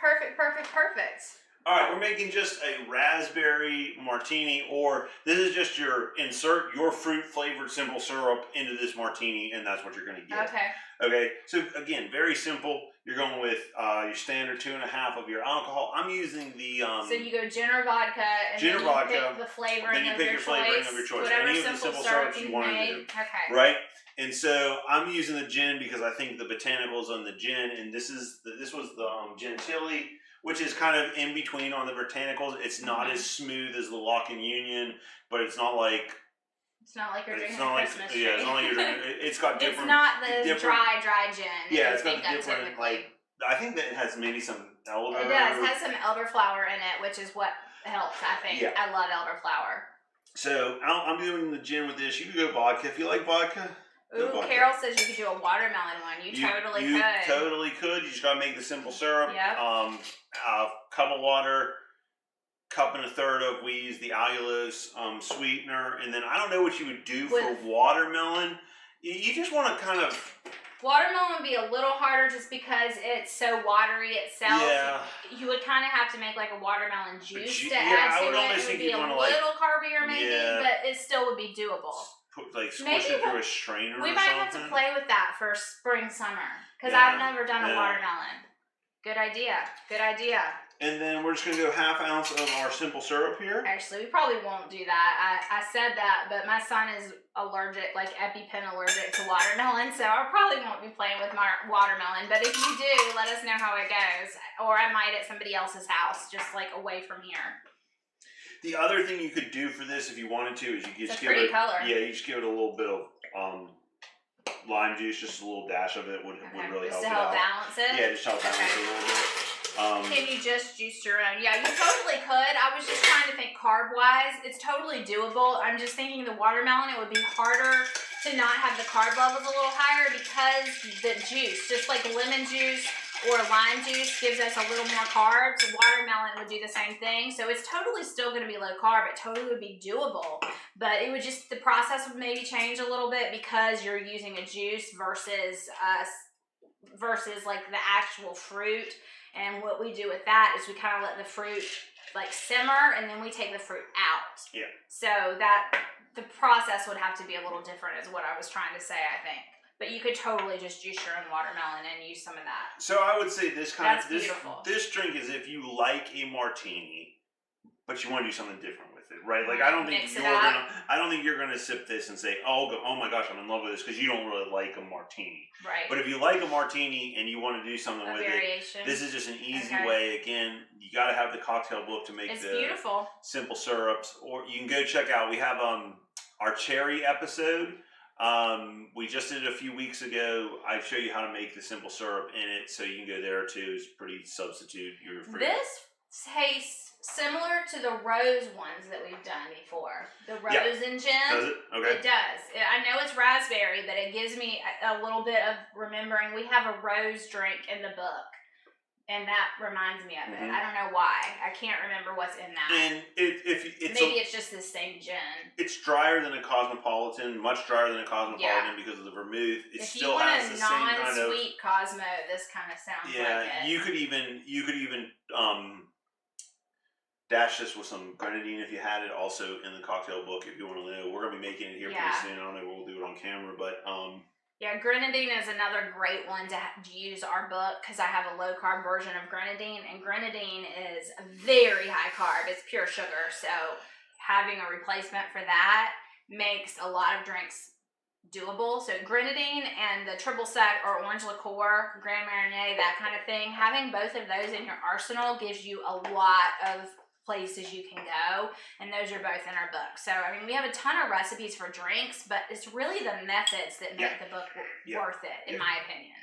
All right, we're making just a raspberry martini, or this is just insert your fruit-flavored simple syrup into this martini, and that's what you're going to get. Okay, so again, very simple. You're going with your standard 2.5 of your alcohol. I'm using the... so you go gin or vodka, and then you pick the flavoring of your choice. Whatever any of the simple syrups you want to do. Okay. Right? And so I'm using the gin because I think the botanicals on the gin, and this was the Gentilly, which is kind of in between on the botanicals. It's not as smooth as the Lock and Union, but it's not like... It's not like you're drinking a Christmas tree. Yeah, it's not like you're drinking... It's got different... It's not the dry gin. Yeah, it's got different, I think that it has maybe some elder... It does. It has some elderflower in it, which is what helps, I think. Yeah. I love elderflower. So I'm doing the gin with this. You could go vodka if you like vodka. Ooh, Carol says you could do a watermelon one. You totally could. You totally could. You just gotta make the simple syrup. Yep. A cup of water, cup and a third of, we use the allulose sweetener, and then I don't know what you would do for watermelon. You just want to kind of... Watermelon would be a little harder just because it's so watery itself. Yeah. You would kind of have to make like a watermelon juice to add to it. It would be a little carbier maybe, but it still would be doable. Squish it through a strainer or something. We might have to play with that for spring, summer, because I've never done a watermelon. Good idea. Good idea. And then we're just going to go 1/2 ounce of our simple syrup here. Actually, we probably won't do that. I said that, but my son is allergic, like EpiPen allergic to watermelon, so I probably won't be playing with my watermelon. But if you do, let us know how it goes. Or I might at somebody else's house, just like away from here. The other thing you could do for this, if you wanted to, is you just give it color. Yeah, you just give it a little bit of lime juice, just a little dash of it would really help it out. Just to help balance it? Yeah, just help balance it a little bit. Can you just juice your own? Yeah, you totally could. I was just trying to think carb-wise. It's totally doable. I'm just thinking the watermelon, it would be harder to not have the carb levels a little higher because the juice, just like lemon juice or lime juice, gives us a little more carbs. Watermelon would do the same thing. So it's totally still going to be low carb. It totally would be doable. But it would just, the process would maybe change a little bit because you're using a juice versus like the actual fruit. And what we do with that is we kind of let the fruit like simmer, and then we take the fruit out. Yeah. So that the process would have to be a little different, is what I was trying to say, I think. But you could totally just juice your own watermelon and use some of that. So I would say this drink is if you like a martini, but you want to do something different with it, right? Like I don't think you're gonna sip this and say, oh my gosh, I'm in love with this, because you don't really like a martini. Right. But if you like a martini and you want to do something with it, this is just an easy way. Again, you got to have the cocktail book to make beautiful simple syrups, or you can go check out. We have our cherry episode. We just did it a few weeks ago. I show you how to make the simple syrup in it, so you can go there too. It's pretty substitute. This tastes similar to the rose ones that we've done before. The rose and gin. Does it? Okay. It does. I know it's raspberry, but it gives me a little bit of remembering. We have a rose drink in the book, and that reminds me of it. I don't know why. I can't remember what's in that. And maybe it's just the same gin. It's drier than a Cosmopolitan, much drier than a Cosmopolitan because of the vermouth. It still has the same kind of non-sweet Cosmo. This kind of sounds like it. Yeah, you could even dash this with some grenadine if you had it, also in the cocktail book if you want to know. We're going to be making it here pretty soon. I don't know if we'll do it on camera, but... Yeah, grenadine is another great one to use our book, because I have a low-carb version of grenadine, and grenadine is very high carb. It's pure sugar, so having a replacement for that makes a lot of drinks doable. So grenadine and the triple sec or orange liqueur, Grand Marnier, that kind of thing, having both of those in your arsenal gives you a lot of places you can go, and those are both in our book. So I mean, we have a ton of recipes for drinks, but it's really the methods that make the book worth it, in my opinion.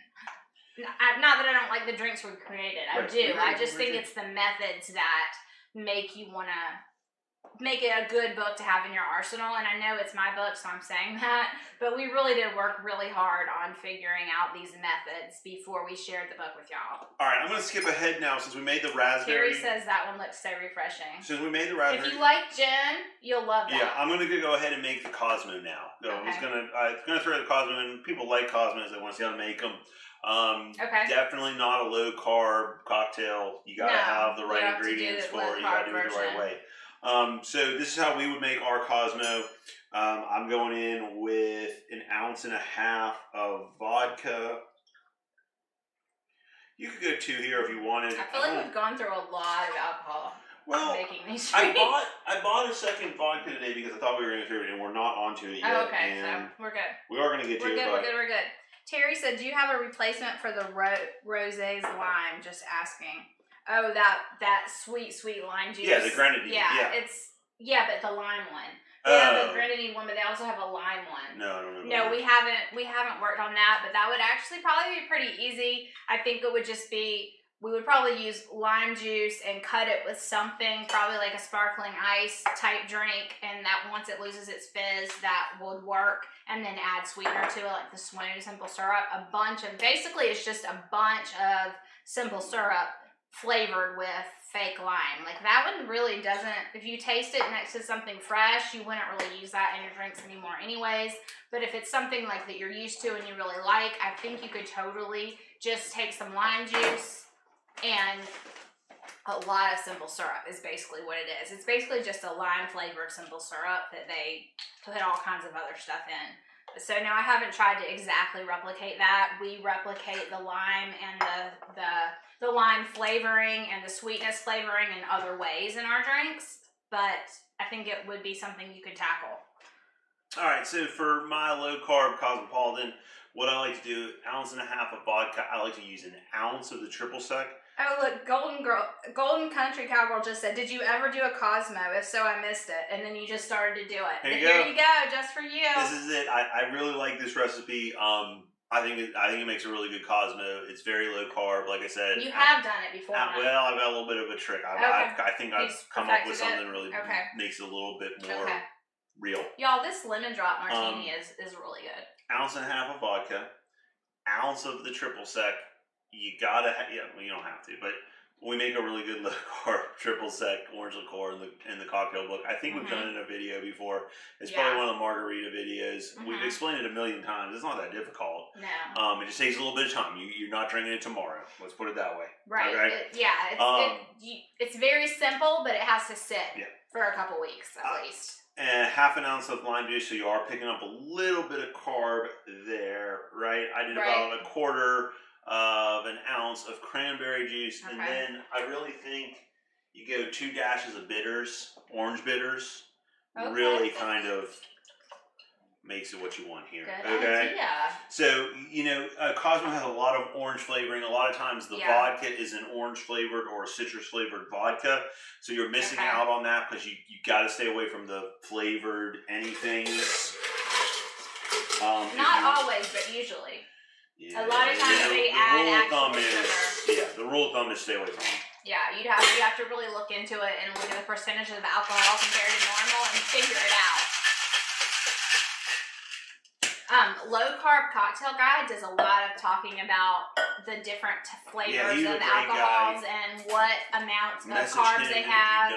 Not that I don't like the drinks we created, I do. I just think it's the methods that make you want to make it a good book to have in your arsenal. And I know it's my book, so I'm saying that, but we really did work really hard on figuring out these methods before we shared the book with y'all. All right, I'm going to skip ahead now since we made the raspberry. Terry says that one looks so refreshing. Since we made the raspberry. If you like gin, you'll love that. Yeah, I'm going to go ahead and make the Cosmo now. So I'm just going to throw the Cosmo in. People like Cosmos. They want to see how to make them. Definitely not a low carb cocktail. You got to have the right ingredients for it. You got to do it the right way. So this is how we would make our Cosmo. I'm going in with 1.5 ounces of vodka. You could go 2 here if you wanted. I feel like we've gone through a lot of alcohol making these drinks. I bought a second vodka today because I thought we were going to do it, and we're not onto it yet. Oh, okay, so we're good. We are going to get to it. We're good. Terry said, do you have a replacement for the Rosé's lime? Just asking. Oh, that sweet lime juice. Yeah, the grenadine. Yeah, but the lime one. They have a grenadine one, but they also have a lime one. No, I don't know. No, we haven't worked on that, but that would actually probably be pretty easy. I think it would just be we would probably use lime juice and cut it with something, probably like a sparkling ice type drink, and that once it loses its fizz, that would work. And then add sweetener to it, like the Swoon simple syrup. Basically it's just a bunch of simple syrup flavored with fake lime. Like that one really doesn't, if you taste it next to something fresh, you wouldn't really use that in your drinks anymore anyways. But if it's something like that you're used to and you really like, I think you could totally just take some lime juice and a lot of simple syrup is basically what it is. It's basically just a lime flavored simple syrup that they put all kinds of other stuff in. So now I haven't tried to exactly replicate that. We replicate the lime and the lime flavoring and the sweetness flavoring in other ways in our drinks, but I think it would be something you could tackle. All right, so for my low carb Cosmopolitan, what I like to do, 1.5 ounces of vodka. I like to use an ounce of the triple sec. Oh, look, Golden Country Cowgirl just said, did you ever do a Cosmo? If so, I missed it. And then you just started to do it. Here you go, just for you. This is it. I really like this recipe. I think it makes a really good Cosmo. It's very low carb, like I said. You have done it before. Well, I've got a little bit of a trick. I think I've come up with something that really makes it a little bit more real. Y'all, this lemon drop martini is really good. 1.5 ounces of vodka, ounce of the triple sec. You gotta, well, you don't have to, but we make a really good low carb triple sec orange liqueur in the cocktail book. I think we've done it in a video before. It's probably one of the margarita videos. We've explained it a million times. It's not that difficult. No. It just takes a little bit of time. You're not drinking it tomorrow. Let's put it that way. Right. Okay? It's very simple, but it has to sit for a couple weeks at least. And 1/2 ounce of lime juice, so you are picking up a little bit of carb there, right? I did about 1/4 of an ounce of cranberry juice, and then I really think you go 2 dashes of bitters, orange bitters, really kind of makes it what you want here. Good idea. So, Cosmo has a lot of orange flavoring. A lot of times the vodka is an orange flavored or a citrus flavored vodka, so you're missing out on that because you got to stay away from the flavored anything. Not always, but usually. Yeah, a lot of times they add actual sugar. The rule of thumb is stay away from them. Yeah, you have to really look into it and look at the percentage of alcohol compared to normal and figure it out. Low Carb Cocktail Guide does a lot of talking about the different flavors of alcohols and what amounts of carbs they have.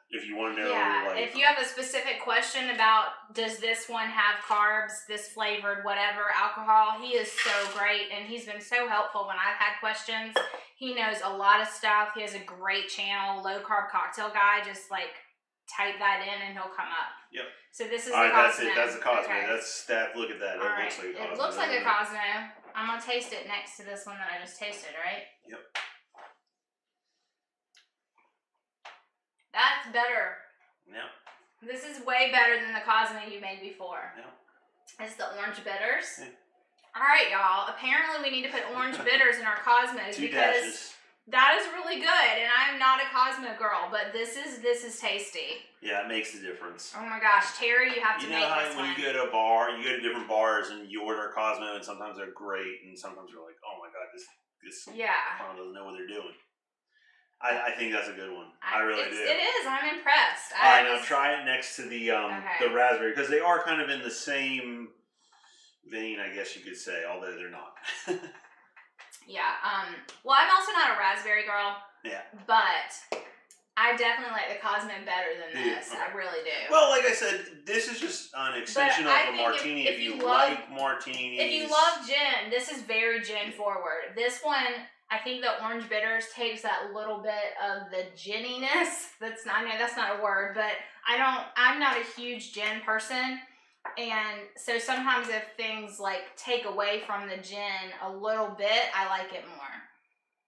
If you want to know, if you have a specific question about does this one have carbs, this flavored whatever alcohol, he is so great and he's been so helpful when I've had questions. He knows a lot of stuff. He has a great channel, Low Carb Cocktail Guide. Just type that in and he'll come up. Yep. So this is the Cosmo. That's it. That's the Cosmo. That's look at that. It looks like a Cosmo. I'm gonna taste it next to this one that I just tasted, right? Yep. That's better. Yeah. This is way better than the Cosmo you made before. Yeah. It's the orange bitters. Yeah. All right, y'all. Apparently, we need to put orange bitters in our Cosmos 2 because dashes. That is really good. And I'm not a Cosmo girl, but this is tasty. Yeah, it makes a difference. Oh my gosh, Terry, you have to make this one. You know how when you go to a bar, you go to different bars and you order a Cosmo, and sometimes they're great, and sometimes you're like, oh my god, this clown doesn't know what they're doing. I think that's a good one. I really do. It is. I'm impressed. All right, now try it next to the raspberry, because they are kind of in the same vein, I guess you could say, although they're not. Yeah. Well, I'm also not a raspberry girl. Yeah. But I definitely like the Cosmo better than this. Okay. I really do. Well, like I said, this is just an extension of a martini. If you like martinis. If you love gin, this is very gin forward. This one, I think the orange bitters takes that little bit of the ginniness. I know that's not a word, but I'm not a huge gin person. And so sometimes if things take away from the gin a little bit, I like it more.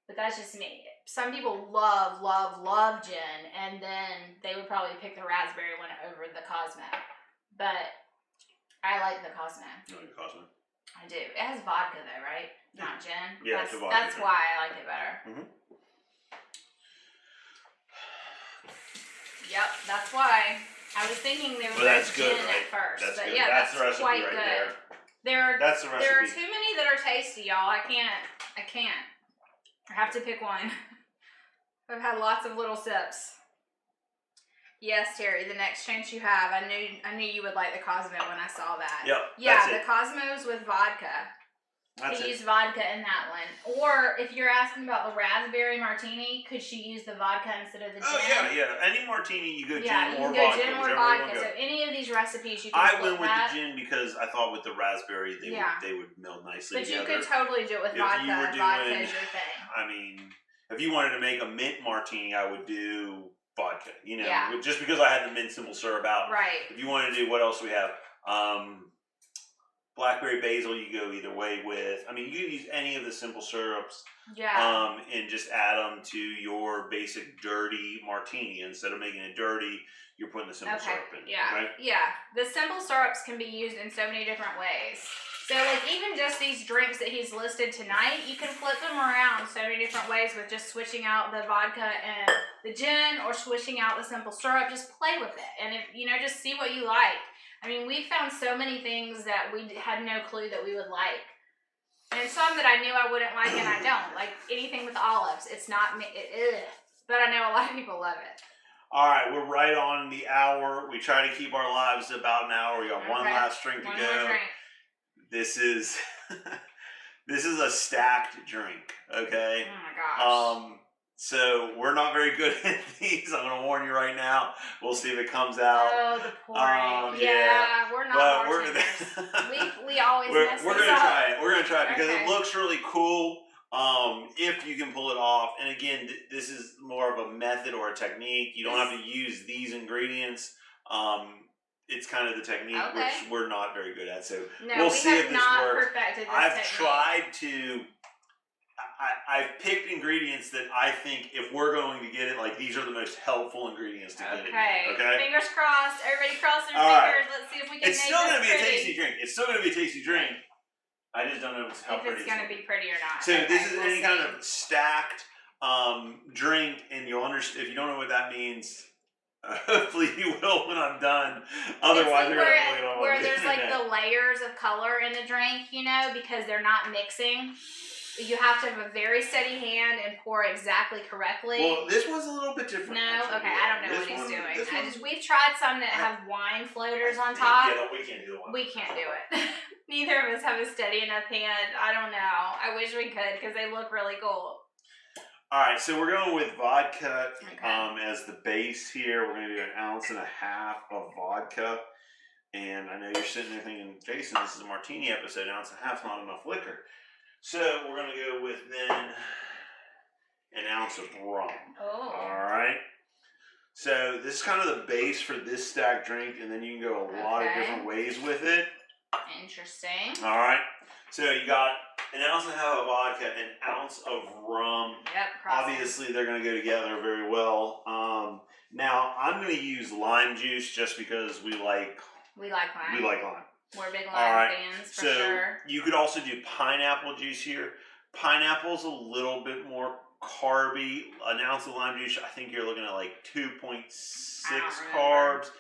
But that's just me. Some people love, love, love gin, and then they would probably pick the raspberry one over the Cosmo. But I like the Cosmo. You like the Cosmo? I do. It has vodka though, right? Not gin. Yeah, that's, it's a vodka. That's why I like it better. Mm-hmm. Yep, that's why. I was thinking they were gin at first. That's but good. yeah, that's the recipe quite right good. there. That's the recipe. There are too many that are tasty, y'all. I can't. I have to pick one. I've had lots of little sips. Yes, Terry, the next chance you have. I knew you would like the Cosmo when I saw that. Yep. Yeah, the Cosmo's with vodka. She used vodka in that one. Or if you're asking about the raspberry martini, could she use the vodka instead of the gin? Oh yeah. Any martini, you go gin or vodka. Yeah, you can go gin or vodka. So any of these recipes, you can. I went with the gin because I thought with the raspberry they would meld nicely together. But you could totally do it with vodka. Vodka is your thing. I mean, if you wanted to make a mint martini, I would do vodka. Just because I had the mint simple syrup out. Right. If you wanted to do, what else do we have? Blackberry basil, you go either way with. I mean, you can use any of the simple syrups. Yeah. And just add them to your basic dirty martini. Instead of making it dirty, you're putting the simple syrup in. Yeah. Okay? Yeah. The simple syrups can be used in so many different ways. So, like, even just these drinks that he's listed tonight, you can flip them around so many different ways with just switching out the vodka and the gin or switching out the simple syrup. Just play with it. And, just see what you like. I mean, we found so many things that we had no clue that we would like. And some that I knew I wouldn't like and I don't. Like anything with olives. It's not me. But I know a lot of people love it. All right, we're right on the hour. We try to keep our lives to about an hour. We got one last drink to go. One more drink. This is a stacked drink, okay? Oh my gosh. So we're not very good at these. I'm going to warn you right now. We'll see if it comes out. Oh, the pouring. Yeah, we're not bartenders. we always mess we're this gonna up. try it. We're going to try it because it looks really cool if you can pull it off. And again, this is more of a method or a technique. You don't have to use these ingredients. It's kind of the technique which we're not very good at. So we'll see if this works. I've tried to... I've picked ingredients that I think if we're going to get it, like these are the most helpful ingredients to get it. Okay. Fingers crossed. Everybody cross their fingers. Let's see if we can make this It's still going to be pretty. a tasty drink. It's still going to be a tasty drink. I just don't know how pretty it's going to be pretty or not. So this is any kind of stacked drink, and you'll understand. If you don't know what that means, hopefully you will when I'm done. Otherwise, you're going to look it up. Where there's like the layers of color in the drink, because they're not mixing. You have to have a very steady hand and pour exactly correctly. Well, this one's a little bit different. No? Okay, I don't know what he's doing. We've tried some that have wine floaters on top. Yeah, we can't do the wine. We can't do it. Neither of us have a steady enough hand. I don't know. I wish we could because they look really cool. All right, so we're going with vodka as the base here. We're going to do 1.5 ounces of vodka. And I know you're sitting there thinking, Jason, this is a martini episode. 1.5 ounces is not enough liquor. So we're going to go with then 1 ounce of rum. Oh. All right. So this is kind of the base for this stacked drink, and then you can go a lot of different ways with it. Interesting. All right. So you got 1.5 ounces of vodka, 1 ounce of rum. Yep. Obviously, they're going to go together very well. Now I'm going to use lime juice just because we like lime. We're big lime fans, for sure. So you could also do pineapple juice here. Pineapple's a little bit more carby. 1 ounce of lime juice, I think you're looking at like 2.6 carbs.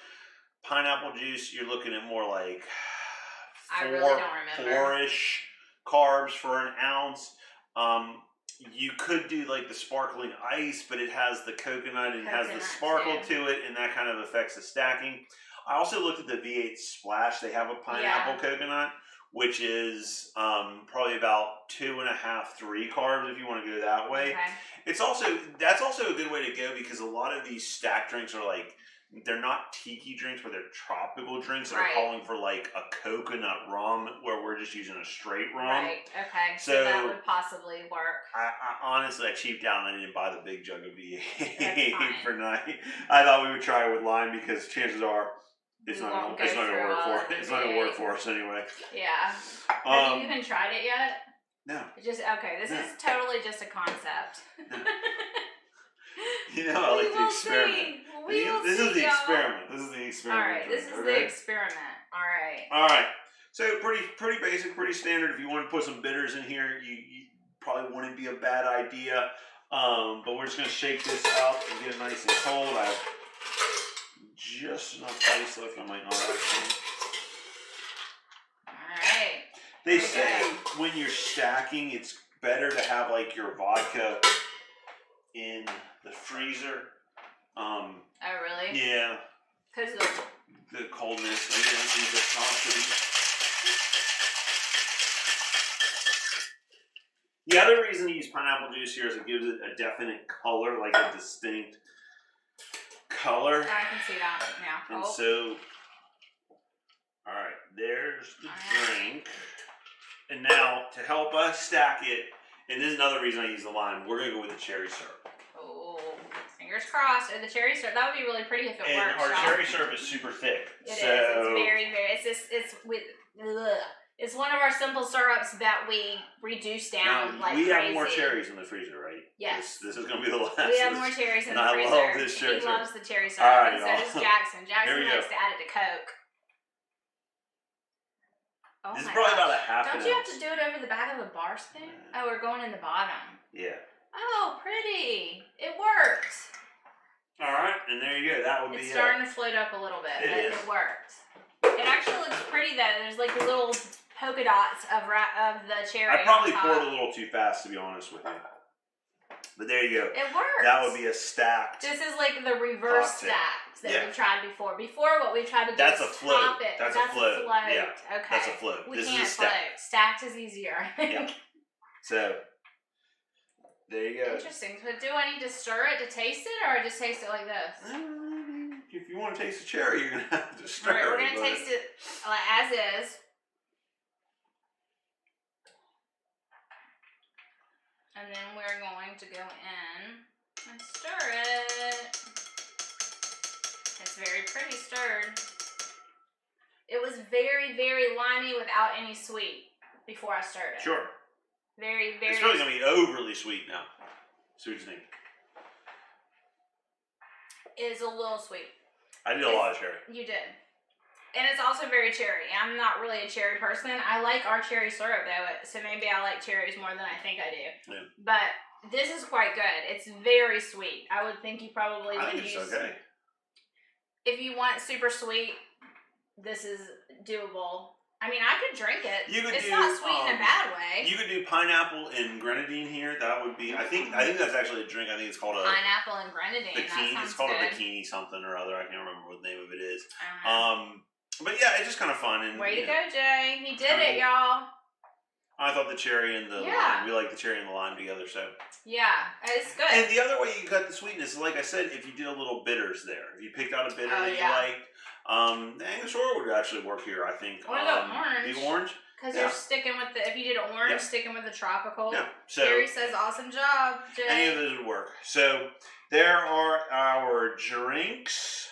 Pineapple juice, you're looking at more like 4-ish carbs for 1 ounce. You could do like the sparkling ice, but it has the coconut and it has the sparkle to it, and that kind of affects the stacking. I also looked at the V8 Splash. They have a pineapple coconut, which is probably about 2.5, 3 carbs if you want to go that way. That's also a good way to go because a lot of these stacked drinks are like, they're not tiki drinks, but they're tropical drinks that are calling for like a coconut rum where we're just using a straight rum. Right, okay. So that would possibly work. I honestly, I cheaped out and I didn't buy the big jug of V8 for night. I thought we would try it with lime because chances are it's not going to work for it. It's not going to work for us anyway. Yeah. Have you even tried it yet? No. This is totally just a concept. I like the experiment. This is the experiment. All right, this is the experiment. All right. So pretty basic, pretty standard. If you want to put some bitters in here, you probably wouldn't be a bad idea. But we're just going to shake this up and get it nice and cold. I have just enough ice left. I might not actually. All right. They say when you're stacking, it's better to have like your vodka in the freezer. Oh, really? Yeah. Because of the coldness and the viscosity. The other reason to use pineapple juice here is it gives it a definite color, like a distinct color. I can see that now. And so, all right, there's the drink. And now, to help us stack it, and this is another reason I use the lime, we're going to go with the cherry syrup. Oh, fingers crossed. Or the cherry syrup. That would be really pretty if it works. And our cherry syrup is super thick. It is. It's very, very, it's one of our simple syrups that we reduce down like crazy. We have more cherries in the freezer, right? Yes. This is going to be the last. We have more cherries in the freezer. I love this cherry syrup. He loves the cherry syrup, all right, and so does Jackson. Jackson likes to add it to Coke. Oh, this is probably about a half an ounce. Don't you have to do it over the back of the bar spoon? Oh, we're going in the bottom. Yeah. Oh, pretty. It works. All right, and there you go. That would be. It's starting to float up a little bit, but is. it worked. It actually looks pretty though. There's like the little polka dots of the cherry. I probably poured a little too fast, to be honest with you. But there you go. It works. That would be a stacked. This is like the reverse stacked that we've tried before. Before, what we've tried to do is top it. That's a float. Yeah. Okay. That's a float. We can't float. Stacked is easier. Yeah. So, there you go. Interesting. So do I need to stir it to taste it, or just taste it like this? If you want to taste the cherry, you're going to have to stir it. All right, we're going to taste it as is. And then we're going to go in and stir it. It's very pretty stirred. It was very, very limey without any sweet before I stirred it. Sure. Very, very. It's really going to be overly sweet now. So what do you think? It is a little sweet. I did a lot of cherry. You did. And it's also very cherry. I'm not really a cherry person. I like our cherry syrup though, so maybe I like cherries more than I think I do. Yeah. But this is quite good. It's very sweet. I would think you probably would use. It's okay. If you want super sweet, this is doable. I mean, I could drink it. It's not sweet in a bad way. You could do pineapple and grenadine here. That would be. I think that's actually a drink. I think it's called a pineapple and grenadine. It's called a bikini something or other. I can't remember what the name of it is. But yeah, it's just kind of fun. And, way to go, Jay! He did it, y'all. I thought the cherry and the lime. We like the cherry and the lime together, so. Yeah, it's good. And the other way you got the sweetness, like I said, if you did a little bitters there, if you picked out a bitter that you liked, the Angostura would actually work here, I think. Or the orange. The orange. Because you're sticking with the, if you did orange, sticking with the tropical. Yeah. So, Jerry says, awesome job, Jay. Any of those would work. So, there are our drinks.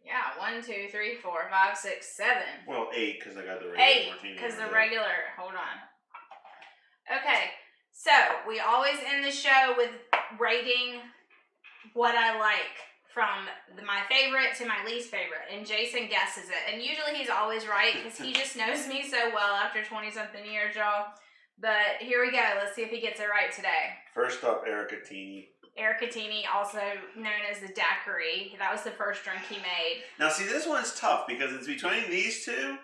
Yeah, 1, 2, 3, 4, 5, 6, 7. Well, 8 because I got the regular martini. 8 because the regular. Hold on. Okay, so we always end the show with rating what I like from my favorite to my least favorite, and Jason guesses it. And usually he's always right because he just knows me so well after 20-something years, y'all. But here we go. Let's see if he gets it right today. First up, Ericatini. Ericatini, also known as the daiquiri. That was the first drink he made. Now, see, this one's tough because it's between these two,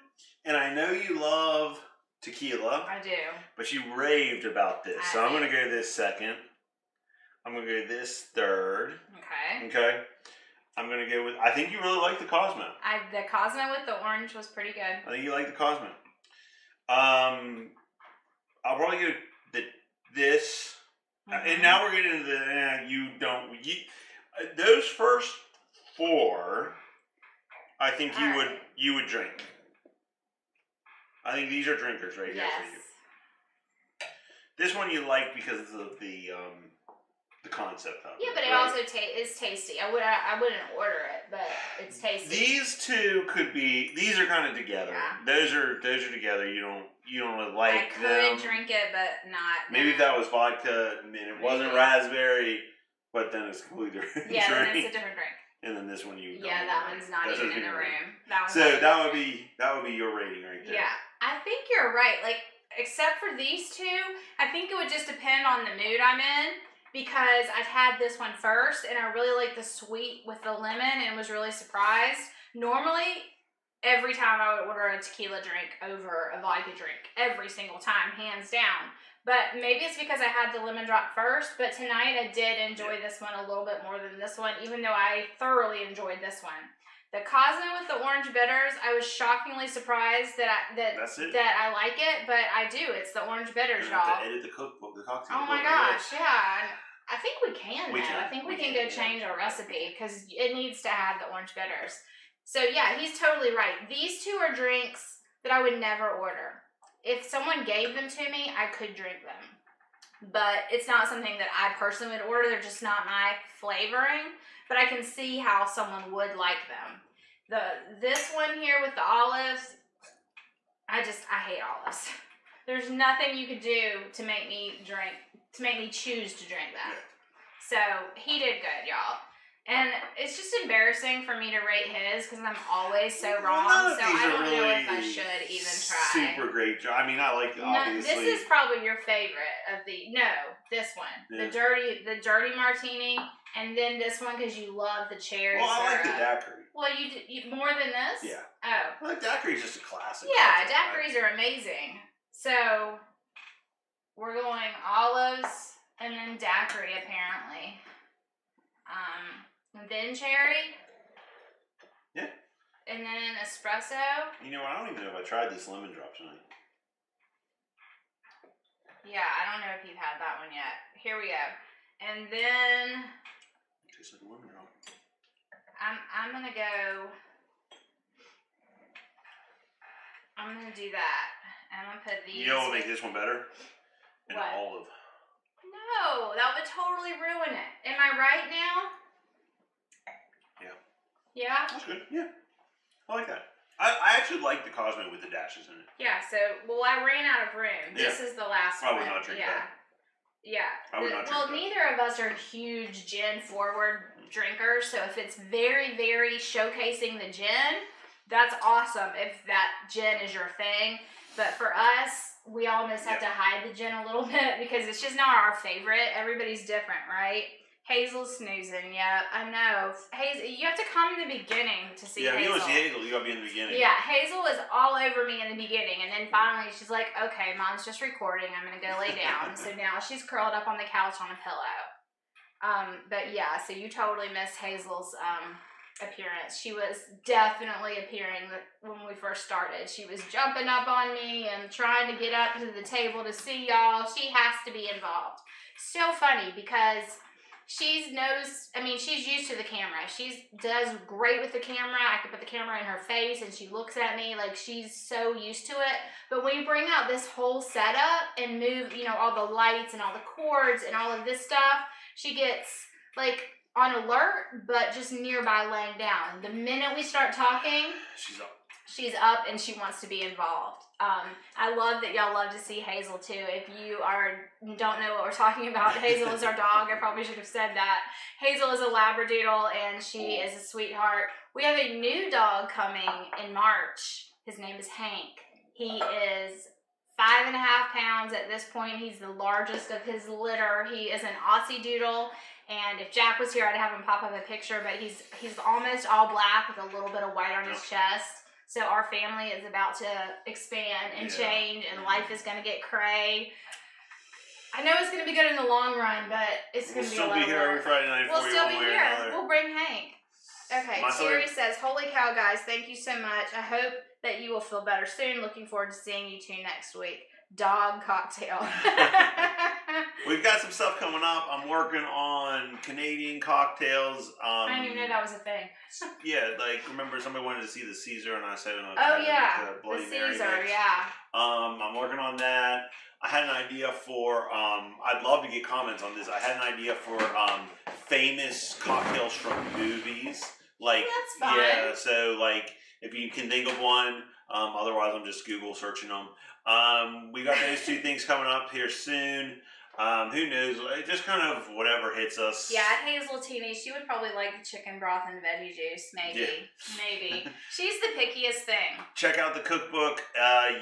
and I know you love tequila. I do. But you raved about this. So I'm going to go this second. I'm going to go this third. Okay. Okay. I'm going to go with, I think you really like the Cosmo. The Cosmo with the orange was pretty good. I think you like the Cosmo. I'll probably go this. Mm-hmm. And now we're getting into the, those first 4, I think you would drink. I think these are drinkers right here for you. This one you like because of the concept of it. Yeah, but it also is tasty. I wouldn't order it, but it's tasty. These two could be. These are kind of together. Yeah. Those are together. You don't really like them. I could drink it, but not. Maybe if that was vodka, I mean, it wasn't raspberry, but then it's completely different. Yeah, then it's a different drink. And then this one you. Yeah, that one's not even in the room. That would be your rating right there. Yeah, I think you're right. Like, except for these two, I think it would just depend on the mood I'm in. Because I've had this one first, and I really like the sweet with the lemon, and was really surprised. Normally, every time I would order a tequila drink over a vodka drink. Every single time, hands down. But maybe it's because I had the lemon drop first, but tonight I did enjoy this one a little bit more than this one, even though I thoroughly enjoyed this one. The Cosmo with the orange bitters, I was shockingly surprised that I like it, but I do. It's the orange bitters, y'all. To edit the cookbook, the cocktail. Oh my gosh, yeah. I think we can, though. I think we can go change our recipe, because it needs to have the orange bitters. So yeah, he's totally right. These two are drinks that I would never order. If someone gave them to me, I could drink them. But it's not something that I personally would order. They're just not my flavoring. But I can see how someone would like them. This one here with the olives, I hate olives. There's nothing you could do to make me choose to drink that. So he did good, y'all. And it's just embarrassing for me to rate his because I'm always so wrong. So I don't know if I should even try. Super great job. I mean, I like obviously. This is probably your favorite of this one, yeah. the dirty martini, and then this one because you love the cherry. Well, I like the daiquiri. Well, you more than this? Yeah. Oh. I like daiquiri's just a classic. Yeah, daiquiris are amazing. So we're going olives and then daiquiri apparently. And then cherry. Yeah. And then espresso. You know what? I don't even know if I tried this lemon drop tonight. Yeah, I don't know if you've had that one yet. Here we go. And then It tastes like a lemon drop. I'm gonna go. I'm gonna do that. I'm gonna put these. You know what would make this one better? An olive. No, that would totally ruin it. Am I right now? Yeah. Yeah? That's good. Yeah. I like that. I actually like the Cosmo with the dashes in it. Yeah, so, I ran out of room. This is the last one. I would not drink that. Yeah. I would not drink that. Neither of us are huge gin forward drinkers, so if it's very, very showcasing the gin, that's awesome if that gin is your thing. But for us, we almost have to hide the gin a little bit because it's just not our favorite. Everybody's different, right? Hazel's snoozing. Yeah, I know. Hazel, you have to come in the beginning to see Hazel. Yeah, if you want to see Hazel, you got to be in the beginning. Yeah, Hazel was all over me in the beginning, and then finally she's like, okay, Mom's just recording. I'm going to go lay down. So now she's curled up on the couch on a pillow. But yeah, so you totally missed Hazel's appearance. She was definitely appearing when we first started. She was jumping up on me and trying to get up to the table to see y'all. She has to be involved. So funny because she's used to the camera. She does great with the camera. I can put the camera in her face and she looks at me like she's so used to it. But when you bring out this whole setup and move, all the lights and all the cords and all of this stuff, she gets like on alert, but just nearby laying down. The minute we start talking, she's up and she wants to be involved. I love that y'all love to see Hazel too. If you don't know what we're talking about, Hazel is our dog. I probably should have said that. Hazel is a Labradoodle and she is a sweetheart. We have a new dog coming in March. His name is Hank. He is 5.5 pounds at this point. He's the largest of his litter. He is an Aussie Doodle. And if Jack was here, I'd have him pop up a picture, but he's almost all black with a little bit of white on his chest. So our family is about to expand and change, and life is going to get cray. I know it's going to be good in the long run, but it's going to be a little. We'll still be here every Friday night. We'll still be here. We'll bring Hank. Okay, Sherry says, "Holy cow, guys! Thank you so much. I hope that you will feel better soon. Looking forward to seeing you two next week." Dog cocktail. We've got some stuff coming up. I'm working on Canadian cocktails. I didn't even know that was a thing. Yeah, remember somebody wanted to see the Caesar, and I said, the Caesar, yeah. I'm working on that. I had an idea for, I'd love to get comments on this. I had an idea for famous cocktails from movies. That's fun. Yeah, so if you can think of one, otherwise I'm just Google searching them. We got those two things coming up here soon. Who knows? Just kind of whatever hits us. Yeah, Hazeltini, she would probably like the chicken broth and veggie juice, maybe. Yeah. Maybe. She's the pickiest thing. Check out the cookbook.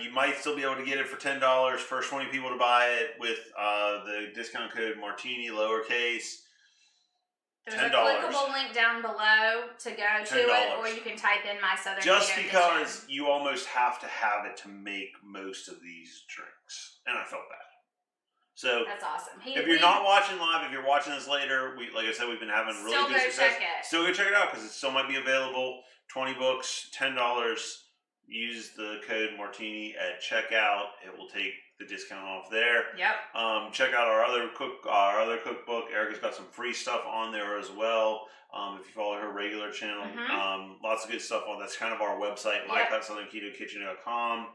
You might still be able to get it for $10. First 20 people to buy it with the discount code Martini, lowercase. There's a clickable link down below to go to it, or you can type in my Southern Just Keto because Kitchen. you almost have to have it to make most of these drinks, and I felt bad. So that's awesome. If you're not watching live, if you're watching this later, like I said, we've been having really good success. Still go check it out because it still might be available. $20, $10. Use the code Martini at checkout. It will take the discount off there. Yep. Check out our other cookbook. Erica's got some free stuff on there as well. If you follow her regular channel, lots of good stuff on. That's kind of our website, mycutsouthernketokitchen.com.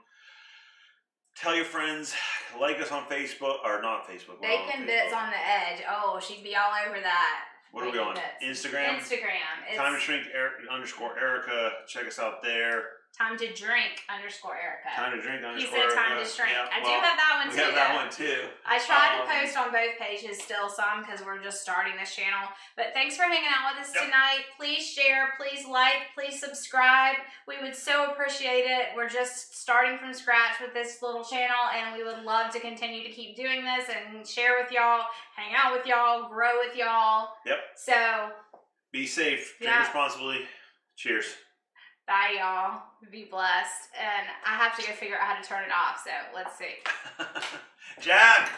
Tell your friends, like us on Facebook, or not Facebook. Bacon Bits on the Edge. Oh, she'd be all over that. What are we on? Instagram? Instagram. Time to Shrink _Erica. Check us out there. Time to Drink _Erica. Time to Drink _Erica. He said Time to Shrink. Yeah, I do have that one too. We have that one too. I tried to post on both pages still some because we're just starting this channel. But thanks for hanging out with us tonight. Please share, please like, please subscribe. We would so appreciate it. We're just starting from scratch with this little channel, and we would love to continue to keep doing this and share with y'all, hang out with y'all, grow with y'all. Yep. So be safe. Drink responsibly. Cheers. Bye, y'all. Be blessed. And I have to go figure out how to turn it off, so let's see. Jack!